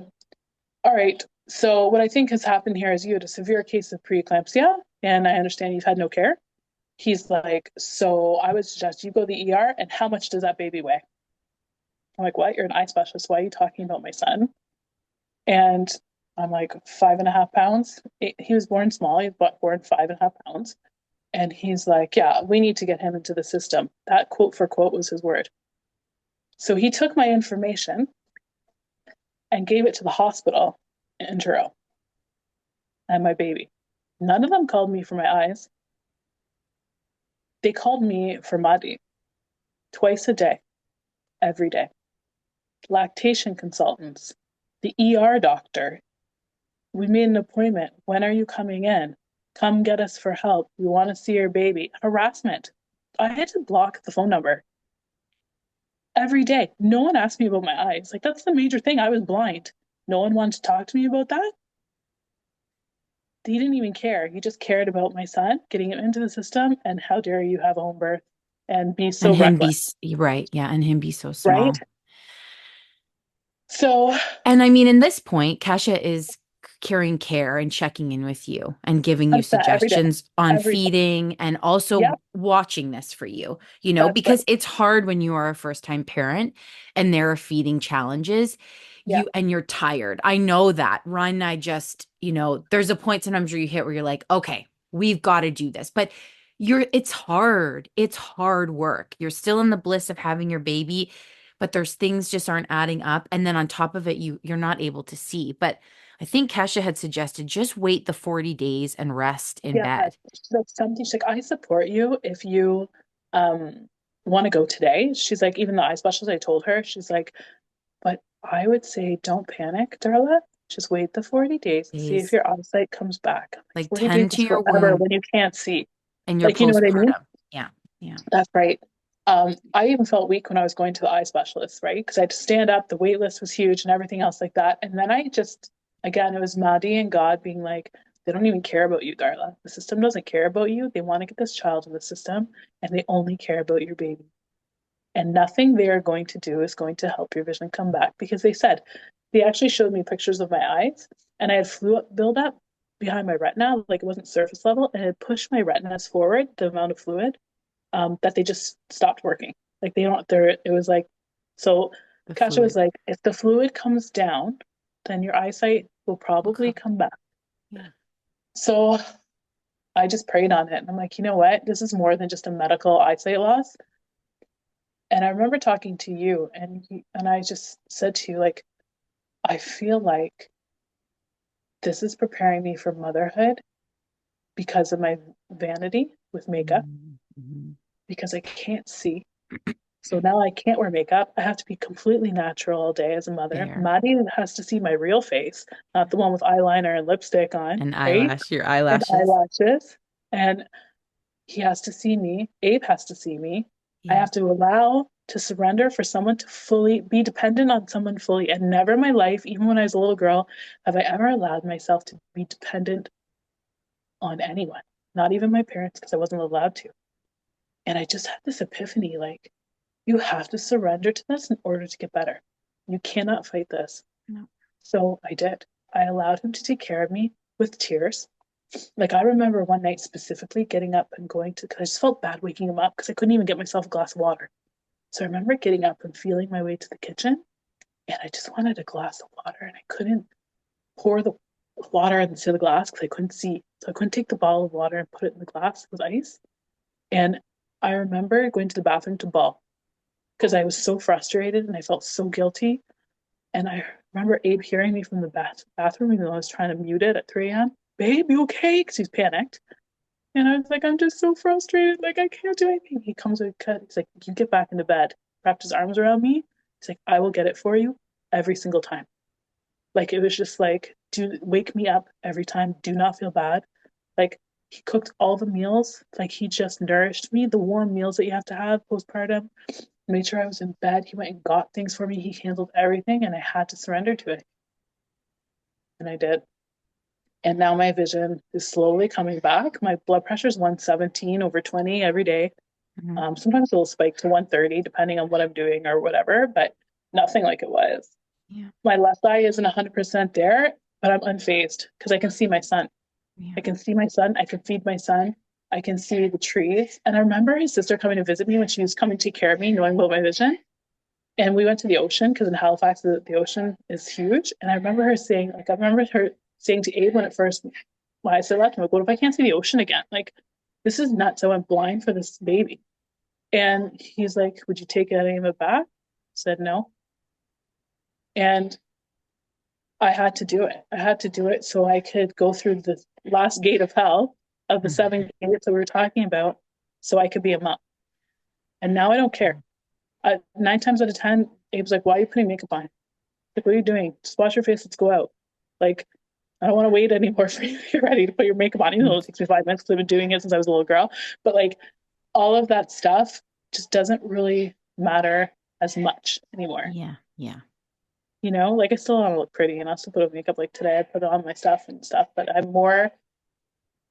Speaker 1: All right. So what I think has happened here is you had a severe case of preeclampsia, and I understand you've had no care. He's like, so I would suggest you go to the ER, and how much does that baby weigh? I'm like, what? You're an eye specialist. Why are you talking about my son? And I'm like, 5.5 pounds. He was born small. He was born 5.5 pounds. And he's like, yeah, we need to get him into the system. That quote for quote was his word. So he took my information and gave it to the hospital in Truro and my baby. None of them called me for my eyes. They called me for Madi twice a day, every day. Lactation consultants, the ER doctor. We made an appointment. When are you coming in? Come get us for help. We want to see your baby. Harassment. I had to block the phone number every day. No one asked me about my eyes. Like, that's the major thing. I was blind. No one wanted to talk to me about that. He didn't even care. He just cared about my son, getting him into the system, and how dare you have a home birth and be
Speaker 2: And
Speaker 1: so
Speaker 2: him be
Speaker 1: reckless,
Speaker 2: right. Yeah. And him be so
Speaker 1: right?
Speaker 2: small.
Speaker 1: So,
Speaker 2: And I mean, in this point, Kasha is carrying care and checking in with you and giving you
Speaker 1: every day,
Speaker 2: suggestions on
Speaker 1: every day.
Speaker 2: feeding and also
Speaker 1: Yeah,
Speaker 2: watching this for you, you know,
Speaker 1: that's right.
Speaker 2: because it's hard when you are a first time parent and there are feeding challenges.
Speaker 1: Yeah,
Speaker 2: You're tired. I know that. Ryan and I just, there's a point sometimes where you hit where you're like, okay, we've got to do this. But it's hard. It's hard work. You're still in the bliss of having your baby, but there's things just aren't adding up. And then on top of it, you're not able to see. But I think Kesha had suggested just wait the 40 days and rest in
Speaker 1: yeah.
Speaker 2: bed.
Speaker 1: She's like, something. She's like, I support you if you um want to go today. She's like, even the eye specialist, I told her, she's like, but I would say don't panic, Darla. Just wait the 40 days and see if
Speaker 2: Days,
Speaker 1: your eyesight comes back. Like,
Speaker 2: like
Speaker 1: 40 days
Speaker 2: tend
Speaker 1: is
Speaker 2: to your
Speaker 1: forever
Speaker 2: wound
Speaker 1: when you can't see.
Speaker 2: and your
Speaker 1: Like, you know what I mean?
Speaker 2: postpartum. Yeah. Yeah.
Speaker 1: That's right. I even felt weak when I was going to the eye specialist, right? Because I had to stand up, the wait list was huge and everything else like that. And then I just, again, it was Maddie and God being like, they don't even care about you, Darla. The system doesn't care about you. They want to get this child in the system and they only care about your baby. And nothing they are going to do is going to help your vision come back because they actually showed me pictures of my eyes and I had fluid buildup behind my retina, like it wasn't surface level, and it pushed my retinas forward, the amount of fluid, that they just stopped working. Like they don't, there, it was like, so
Speaker 2: The
Speaker 1: Kasha was
Speaker 2: fluid
Speaker 1: like, if the fluid comes down, then your eyesight will
Speaker 2: will
Speaker 1: probably
Speaker 2: come.
Speaker 1: come back.
Speaker 2: Yeah.
Speaker 1: So I just prayed on it. And I'm like, you know what? This is more than just a medical eyesight loss. And I remember talking to you and I just said to you, like, I feel like this is preparing me for motherhood because of my vanity with makeup,
Speaker 2: Mhm.
Speaker 1: because I can't see. So now I can't wear makeup. I have to be completely natural all day as a mother.
Speaker 2: There.
Speaker 1: Maddie has to see my real face, not the one with eyeliner and lipstick on,
Speaker 2: And
Speaker 1: right?
Speaker 2: your
Speaker 1: And
Speaker 2: eyelashes.
Speaker 1: eyelashes. And he has to see me. Abe has to see me. I
Speaker 2: Yeah.
Speaker 1: have to allow to surrender for someone to fully be dependent on someone fully. And never in my life, even when I was a little girl, have I ever allowed myself to be dependent on anyone, not even my parents, because I wasn't allowed to. And I just had this epiphany like, you have to surrender to this in order to get better. You cannot fight this.
Speaker 2: No.
Speaker 1: So I did. I allowed him to take care of me with tears. Like I remember one night specifically getting up and going to, because I just felt bad waking him up because I couldn't even get myself a glass of water. So I remember getting up and feeling my way to the kitchen and I just wanted a glass of water and I couldn't pour the water into the glass because I couldn't see. So I couldn't take the bottle of water and put it in the glass with ice. And I remember going to the bathroom to bawl because I was so frustrated and I felt so guilty. And I remember Abe hearing me from the bathroom, even though I was trying to mute it at 3 a.m. Babe, you okay? Because he's panicked. And I was like, I'm just so frustrated. Like, I can't do anything. He comes with cut. He's like, you get back into bed. Wrapped his arms around me. He's like, I will get it for you every single time. Like, it was just like, do wake me up every time. Do not feel bad. Like, he cooked all the meals. Like, he just nourished me. The warm meals that you have to have postpartum. Made sure I was in bed. He went and got things for me. He handled everything, and I had to surrender to it. And I did. And now my vision is slowly coming back. My blood pressure is 117 over 20 every day.
Speaker 2: Mhm.
Speaker 1: Sometimes it'll spike to 130 depending on what I'm doing or whatever, but nothing like it was.
Speaker 2: Yeah.
Speaker 1: My left eye isn't 100% there, but I'm unfazed because I can see my son. I
Speaker 2: Yeah.
Speaker 1: can see my son. I can feed my son. I can see the trees. And I remember his sister coming to visit me when she was coming to take care of me, knowing about my vision. And we went to the ocean because in Halifax, the ocean is huge. And I remember her saying, like, I remember her saying to Abe when it first, when I said that to him, like, what if I can't see the ocean again? Like, this is nuts. I went blind for this baby. And he's like, would you take any of it back? I said no. And I had to do it. I had to do it so I could go through the last gate of hell of the
Speaker 2: Mhm.
Speaker 1: seven gates that we were talking about so I could be a mom. And now I don't care. 9 times out of 10, Abe's like, why are you putting makeup on? Like, what are you doing? Just wash your face. Let's go out. Like, I don't want to wait anymore for you to get ready to put your makeup on. Even though it takes me 5 minutes because I've been doing it since I was a little girl. But like, all of that stuff just doesn't really matter as much anymore.
Speaker 2: Yeah. Yeah.
Speaker 1: Like I still want to look pretty and I still put on makeup like today. I put on my stuff and stuff, but I'm more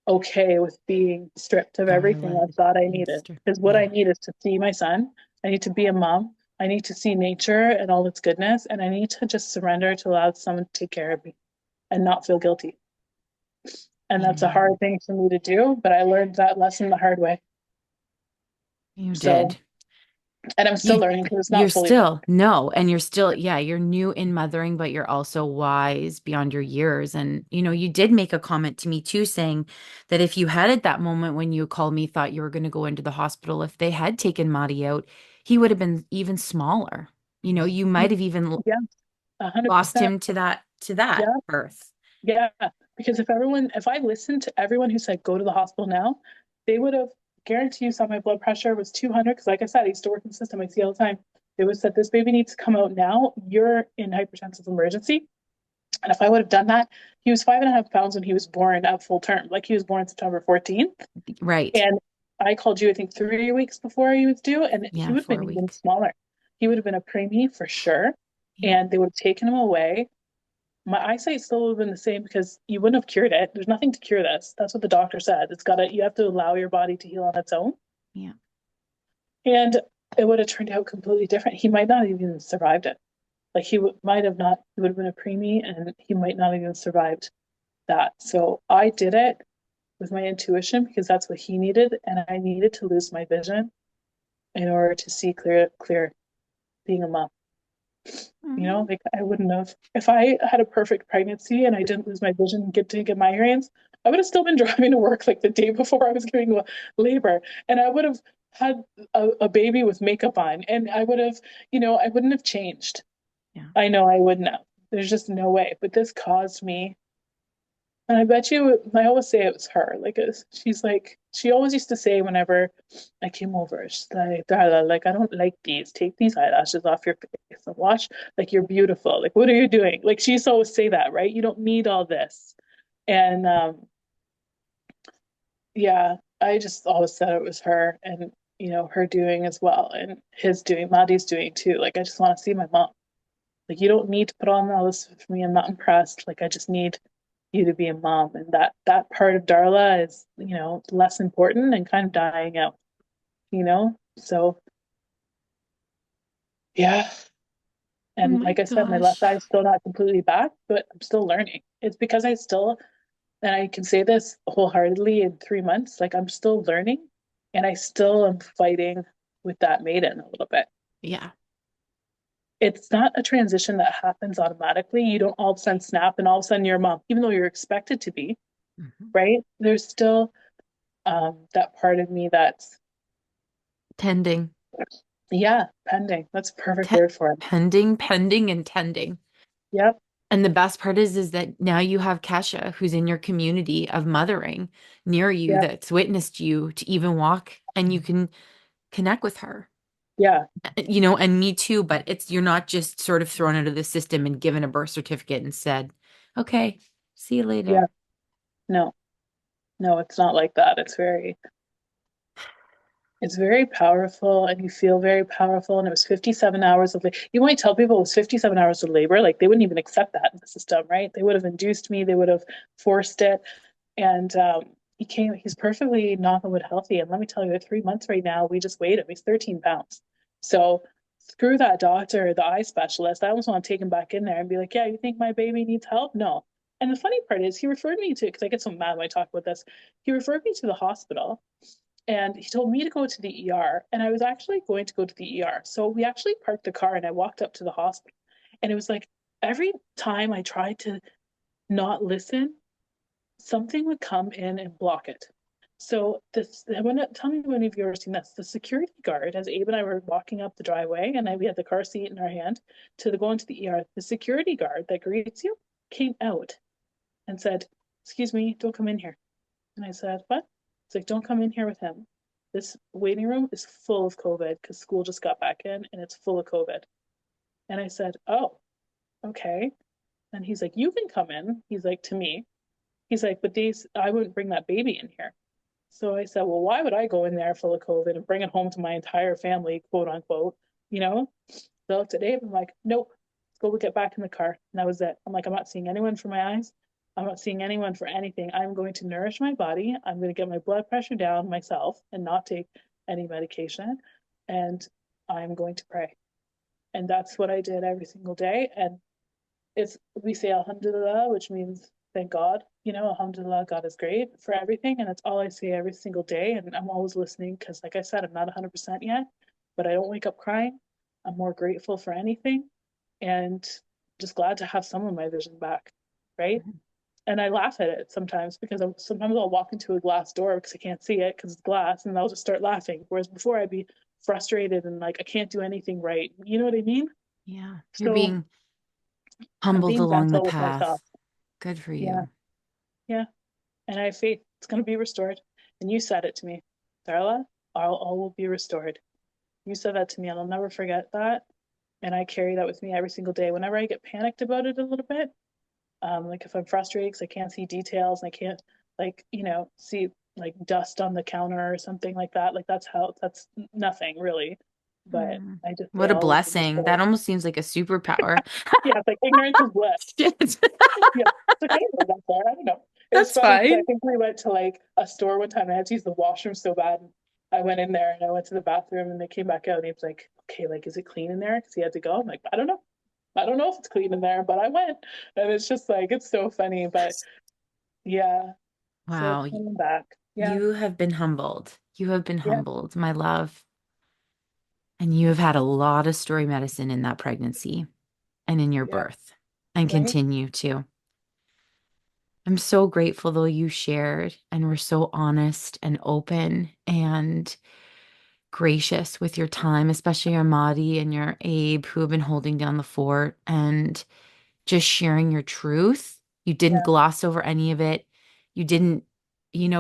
Speaker 1: okay with being stripped of everything
Speaker 2: Darla
Speaker 1: I
Speaker 2: is
Speaker 1: thought I
Speaker 2: being
Speaker 1: needed.
Speaker 2: strict.
Speaker 1: Because what I
Speaker 2: Yeah.
Speaker 1: need is to see my son. I need to be a mom. I need to see nature and all its goodness. And I need to just surrender to allow someone to take care of me and not feel guilty. And that's a hard
Speaker 2: Amen.
Speaker 1: thing for me to do, but I learned that lesson the hard way.
Speaker 2: You
Speaker 1: So,
Speaker 2: did.
Speaker 1: and I'm still
Speaker 2: You
Speaker 1: learning because it's
Speaker 2: you're
Speaker 1: not fully.
Speaker 2: still no, and you're still, yeah, you're new in mothering, but you're also wise beyond your years. And you did make a comment to me too, saying that if you had at that moment when you called me, thought you were going to go into the hospital, if they had taken Marty out, he would have been even smaller. You might have even
Speaker 1: Yeah,
Speaker 2: lost
Speaker 1: 100%.
Speaker 2: him to that
Speaker 1: Yeah,
Speaker 2: birth.
Speaker 1: yeah. Because if I listened to everyone who said go to the hospital now, they would have guarantee you saw my blood pressure was 200. Because like I said, I used to work in the system. I see all the time. They would have said this baby needs to come out now. You're in hypertensive emergency. And if I would have done that, he was 5.5 pounds when he was born at full term. Like he was born September 14th.
Speaker 2: Right.
Speaker 1: And I called you, I think, 3 weeks before he was due, and he
Speaker 2: Yeah,
Speaker 1: would have been
Speaker 2: 4
Speaker 1: even
Speaker 2: weeks.
Speaker 1: smaller. He would have been a preemie for sure.
Speaker 2: Yeah.
Speaker 1: And they would have taken him away. My eyesight still would have been the same because you wouldn't have cured it. There's nothing to cure this. That's what the doctor said. You have to allow your body to heal on its own.
Speaker 2: Yeah.
Speaker 1: And it would have turned out completely different. He might not have even survived it. Like might have not, he would have been a preemie and he might not have even survived that. So I did it with my intuition because that's what he needed. And I needed to lose my vision in order to see clear being a mom.
Speaker 2: Mm.
Speaker 1: Like I wouldn't have if I had a perfect pregnancy and I didn't lose my vision and get to get migraines, I would have still been driving to work like the day before I was giving labor. And I would have had a baby with makeup on and I wouldn't have changed.
Speaker 2: Yeah.
Speaker 1: I know I wouldn't have. There's just no way. But this caused me and I bet you, I always say it was her. She's like, she always used to say whenever I came over, she's like, Darla, like, I don't like these. Take these eyelashes off your face and watch, like, you're beautiful. Like, what are you doing? Like, she used to always say that, right? You don't need all this. And yeah, I just always said it was her and, her doing as well. And his doing, Maddie's doing too. Like, I just want to see my mom. Like, you don't need to put on all this for me. I'm not impressed. Like, I just need you to be a mom. And that part of Darla is, less important and kind of dying out, So yeah.
Speaker 2: Oh
Speaker 1: And
Speaker 2: my
Speaker 1: like I said, my left
Speaker 2: gosh.
Speaker 1: eye is still not completely back, but I'm still learning. It's because and I can say this wholeheartedly in 3 months, like I'm still learning and I still am fighting with that maiden a little bit.
Speaker 2: Yeah.
Speaker 1: It's not a transition that happens automatically. You don't all of a sudden snap and all of a sudden you're a mom, even though you're expected to be,
Speaker 2: Mhm.
Speaker 1: right? There's still that part of me that's,
Speaker 2: Tending.
Speaker 1: yeah, pending. That's a perfect
Speaker 2: Te
Speaker 1: word for it.
Speaker 2: pending, and tending.
Speaker 1: Yep.
Speaker 2: And the best part is that now you have Kesha, who's in your community of mothering near you,
Speaker 1: Yeah.
Speaker 2: that's witnessed you to even walk, and you can connect with her.
Speaker 1: Yeah.
Speaker 2: And me too, but you're not just sort of thrown out of the system and given a birth certificate and said, okay, see you
Speaker 1: Yeah.
Speaker 2: later.
Speaker 1: No, no, it's not like that. It's very powerful and you feel very powerful. And it was 57 hours of labor. You might tell people it was 57 hours of labor. Like they wouldn't even accept that in the system, right? They would have induced me, they would have forced it. And he's perfectly knock on wood healthy. And let me tell you, at 3 months right now, we just weighed him. He's 13 pounds. So screw that doctor, the eye specialist. I almost want to take him back in there and be like, yeah, you think my baby needs help? No. And the funny part is, he referred me to, because I get so mad when I talk about this, he referred me to the hospital and he told me to go to the ER. And I was actually going to go to the ER. So we actually parked the car and I walked up to the hospital. And it was like every time I tried to not listen, something would come in and block it. So this, tell me when you've ever seen this. The security guard, as Abe and I were walking up the driveway, and we had the car seat in our hand to go into the ER. The security guard that greets you came out and said, "Excuse me, don't come in here." And I said, "What?" It's like, "Don't come in here with him. This waiting room is full of COVID because school just got back in and it's full of COVID." And I said, "Oh, okay." And he's like, "You can come in." He's like, to me, he's like, "But these, I wouldn't bring that baby in here." So I said, "Well, why would I go in there full of COVID and bring it home to my entire family, quote unquote, you know?" So I looked at Dave. I'm like, "Nope, let's go get back in the car." And that was it. I'm like, "I'm not seeing anyone for my eyes. I'm not seeing anyone for anything. I'm going to nourish my body. I'm going to get my blood pressure down myself and not take any medication. And I'm going to pray." And that's what I did every single day. And it's, we say Alhamdulillah, which means thank God. Alhamdulillah, God is great for everything. And it's all I say every single day. And I'm always listening because, like I said, I'm not 100% yet, but I don't wake up crying. I'm more grateful for anything and just glad to have some of my vision back. Right. And I laugh at it sometimes because sometimes I'll walk into a glass door because I can't see it because it's glass and I'll just start laughing. Whereas before I'd be frustrated and like, I can't do anything right. You know what I mean?
Speaker 2: Yeah. You're
Speaker 1: So
Speaker 2: being
Speaker 1: I'm
Speaker 2: humbled
Speaker 1: being
Speaker 2: along the
Speaker 1: gentle with myself.
Speaker 2: path. Good for
Speaker 1: Yeah.
Speaker 2: you.
Speaker 1: Yeah. And I have faith it's going to be restored. And you said it to me, Darla, all will be restored. You said that to me, and I'll never forget that. And I carry that with me every single day. Whenever I get panicked about it a little bit, like if I'm frustrated because I can't see details and I can't, like, see like dust on the counter or something like that. Like that's nothing really. But
Speaker 2: Hmm.
Speaker 1: I just say
Speaker 2: What a
Speaker 1: all will be
Speaker 2: blessing.
Speaker 1: restored.
Speaker 2: That almost seems like a superpower.
Speaker 1: Yeah, it's like ignorance is bliss.
Speaker 2: Shit.
Speaker 1: Yeah, it's like I didn't know that there. I don't know. It was
Speaker 2: That's
Speaker 1: funny because I
Speaker 2: fine.
Speaker 1: think we went to like a store one time and I had to use the washroom so bad. I went in there and I went to the bathroom and they came back out and he was like, "Okay, like, is it clean in there?" Because he had to go. I'm like, "I don't know. I don't know if it's clean in there, but I went." And it's just like, it's so funny. But yeah, so it's
Speaker 2: Wow.
Speaker 1: coming back. Yeah,
Speaker 2: You have been humbled. You have been
Speaker 1: yeah,
Speaker 2: humbled, my love. And you have had a lot of story medicine in that pregnancy and in your
Speaker 1: yeah,
Speaker 2: birth and
Speaker 1: right?
Speaker 2: continue to. I'm so grateful though you shared and were so honest and open and gracious with your time, especially your Maddie and your Abe who have been holding down the fort and just sharing your truth. You didn't
Speaker 1: Yeah,
Speaker 2: gloss over any of it. You didn't,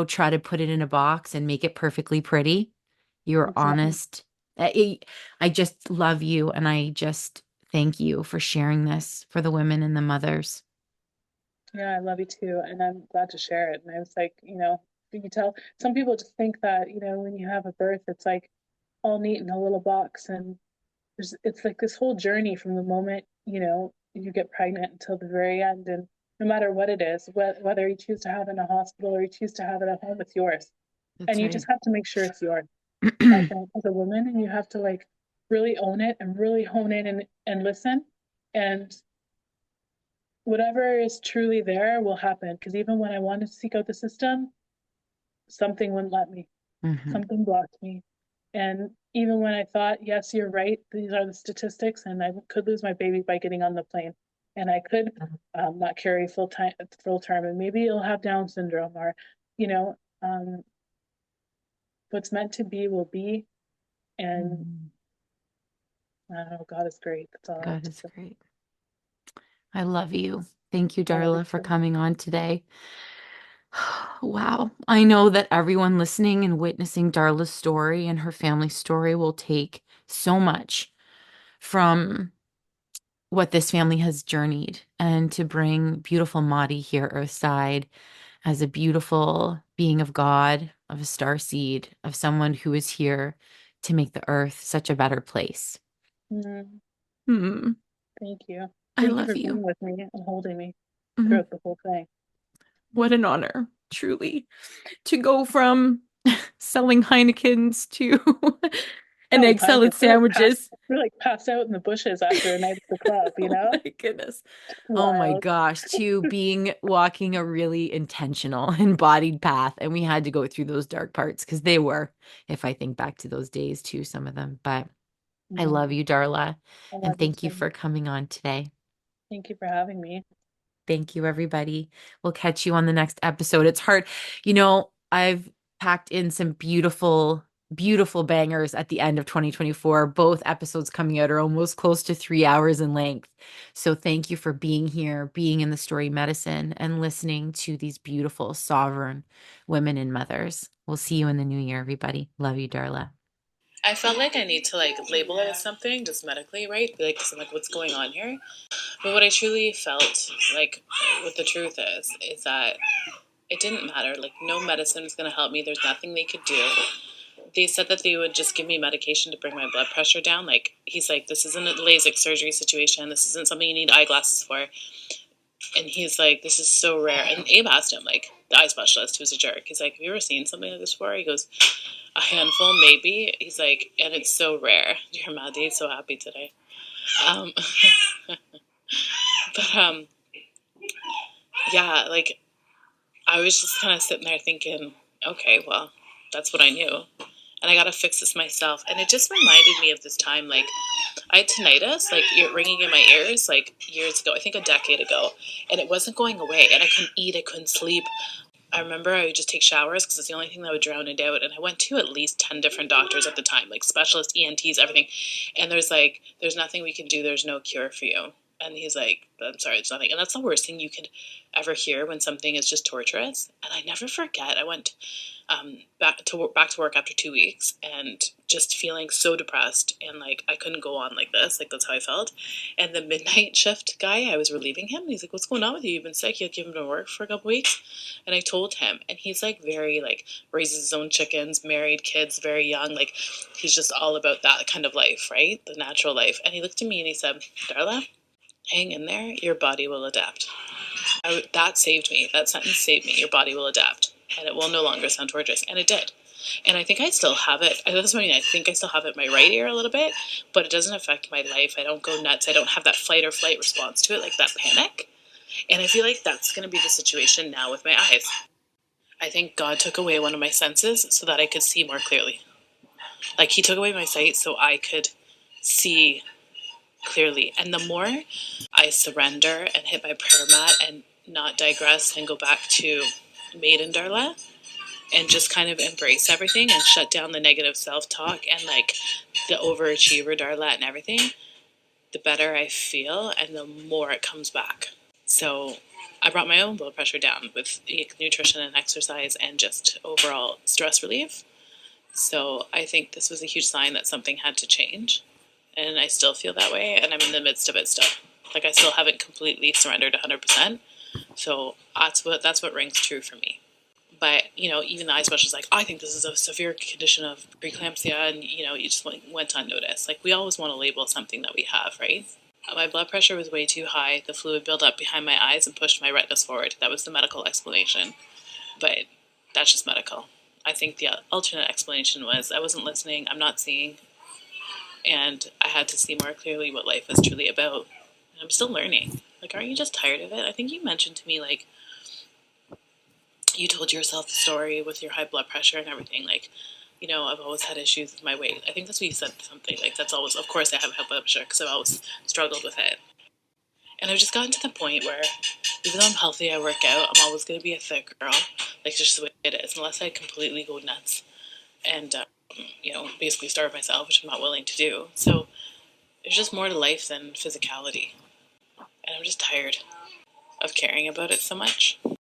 Speaker 2: try to put it in a box and make it perfectly pretty. You were
Speaker 1: exactly.
Speaker 2: honest. I just love you and I just thank you for sharing this for the women and the mothers.
Speaker 1: Yeah, I love you too. And I'm glad to share it. And I was like, you can tell some people just think that, when you have a birth, it's like all neat in a little box. And it's like this whole journey from the moment, you get pregnant until the very end. And no matter what it is, whether you choose to have it in a hospital or you choose to have it at home, it's yours. And
Speaker 2: That's
Speaker 1: you
Speaker 2: right.
Speaker 1: just have to make sure it's yours, I think, as a woman. And you have to like really own it and really hone in and listen. And whatever is truly there will happen. Because even when I wanted to seek out the system, something wouldn't let me.
Speaker 2: Hmm.
Speaker 1: Something blocked me. And even when I thought, yes, you're right, these are the statistics, and I could lose my baby by getting on the plane, and I could not carry full term, and maybe it'll have Down syndrome, or you know, um, what's meant to be will be. And
Speaker 2: Mhm.
Speaker 1: I don't know, God is great. That's all I have
Speaker 2: God
Speaker 1: to
Speaker 2: is
Speaker 1: say.
Speaker 2: great. I love you. Thank you,
Speaker 1: I love
Speaker 2: Darla,
Speaker 1: you
Speaker 2: for
Speaker 1: too.
Speaker 2: coming on today. Wow. I know that everyone listening and witnessing Darla's story and her family's story will take so much from what this family has journeyed and to bring beautiful Maudie here earthside as a beautiful being of God, of a star seed, of someone who is here to make the earth such a better place.
Speaker 1: Mm,
Speaker 2: Hmm.
Speaker 1: thank you.
Speaker 2: I
Speaker 1: Thank you
Speaker 2: love
Speaker 1: for
Speaker 2: you.
Speaker 1: being with me and holding me
Speaker 2: Mhm.
Speaker 1: throughout the whole thing.
Speaker 2: What an honor, truly, to go from selling Heinekens to and
Speaker 1: Oh,
Speaker 2: egg
Speaker 1: pie.
Speaker 2: salad sandwiches.
Speaker 1: We're like passed out in the bushes after a night at the club, you
Speaker 2: Oh
Speaker 1: know?
Speaker 2: my goodness. Oh my
Speaker 1: Wild.
Speaker 2: gosh, to being walking a really intentional, embodied path. And we had to go through those dark parts because they were, if I think back to those days too, some of them. But I
Speaker 1: Mhm.
Speaker 2: love you, Darla.
Speaker 1: I
Speaker 2: And
Speaker 1: love you
Speaker 2: thank you
Speaker 1: too.
Speaker 2: for coming on today.
Speaker 1: Thank you for having me.
Speaker 2: Thank you, everybody. We'll catch you on the next episode. It's hard. I've packed in some beautiful, beautiful bangers at the end of 2024. Both episodes coming out are almost close to 3 hours in length. So thank you for being here, being in the story medicine, and listening to these beautiful, sovereign women and mothers. We'll see you in the new year, everybody. Love you, Darla.
Speaker 3: I felt like I need to label it as something just medically, right? Like, 'cause I'm like, what's going on here? But what I truly felt like, what the truth is that it didn't matter. Like, no medicine was going to help me. There's nothing they could do. They said that they would just give me medication to bring my blood pressure down. Like, he's like, this isn't a LASIK surgery situation. This isn't something you need eyeglasses for. And he's like, this is so rare. And Abe asked him, like, the eye specialist, who's a jerk. He's like, have you ever seen something like this before? He goes, a handful, maybe. He's like, and it's so rare. Your Maddie's so happy today. Um, but yeah, like I was just kind of sitting there thinking, okay, well, that's what I knew, and I gotta fix this myself. And it just reminded me of this time, like I had tinnitus, like ringing in my ears, like years ago. I think a decade ago, and it wasn't going away. And I couldn't eat, I couldn't sleep. I remember I would just take showers because it's the only thing that would drown it out. And I went to at least 10 different doctors at the time, like specialists, ENTs, everything. And there's nothing we can do. There's no cure for you. And he's like, I'm sorry, it's nothing. And that's the worst thing you could ever hear when something is just torturous. And I never forget, I went back to work after 2 weeks and just feeling so depressed and like I couldn't go on like this. Like that's how I felt. And the midnight shift guy, I was relieving him. He's like, "What's going on with you? You've been sick. You've given to work for a couple weeks." And I told him, and he's like very like raises his own chickens, married, kids, very young. Like he's just all about that kind of life, right? The natural life. And he looked at me and he said, "Darla, hang in there. Your body will adapt." That saved me. That sentence saved me. Your body will adapt, and it will no longer sound torturous. And it did. And I think I still have it. That's what I mean. I think I still have it in my right ear a little bit, but it doesn't affect my life. I don't go nuts. I don't have that fight or flight response to it, like that panic. And I feel like that's going to be the situation now with my eyes. I think God took away one of my senses so that I could see more clearly. Like He took away my sight so I could see clearly. And the more I surrender and hit my prayer mat and not digress and go back to Maiden Darla and just kind of embrace everything and shut down the negative self-talk and like the overachiever Darla and everything, the better I feel and the more it comes back. So I brought my own blood pressure down with nutrition and exercise and just overall stress relief. So I think this was a huge sign that something had to change. And I still feel that way, and I'm in the midst of it still. Like I still haven't completely surrendered 100%. So that's what rings true for me. But even the eye specialist is like, I think this is a severe condition of preeclampsia, and you just went unnoticed. Like we always want to label something that we have, right? My blood pressure was way too high. The fluid built up behind my eyes and pushed my retinas forward. That was the medical explanation. But that's just medical. I think the alternate explanation was I wasn't listening, I'm not seeing, and I had to see more clearly what life is truly about. And I'm still learning. Like, aren't you just tired of it? I think you mentioned to me, like, you told yourself the story with your high blood pressure and everything. Like, I've always had issues with my weight. I think that's what you said, something. Like, that's always, of course, I have high blood pressure because I've always struggled with it. And I've just gotten to the point where, even though I'm healthy, I work out, I'm always going to be a thick girl. Like, just the way it is, unless I completely go nuts and, basically starve myself, which I'm not willing to do. So, there's just more to life than physicality. And I'm just tired of caring about it so much.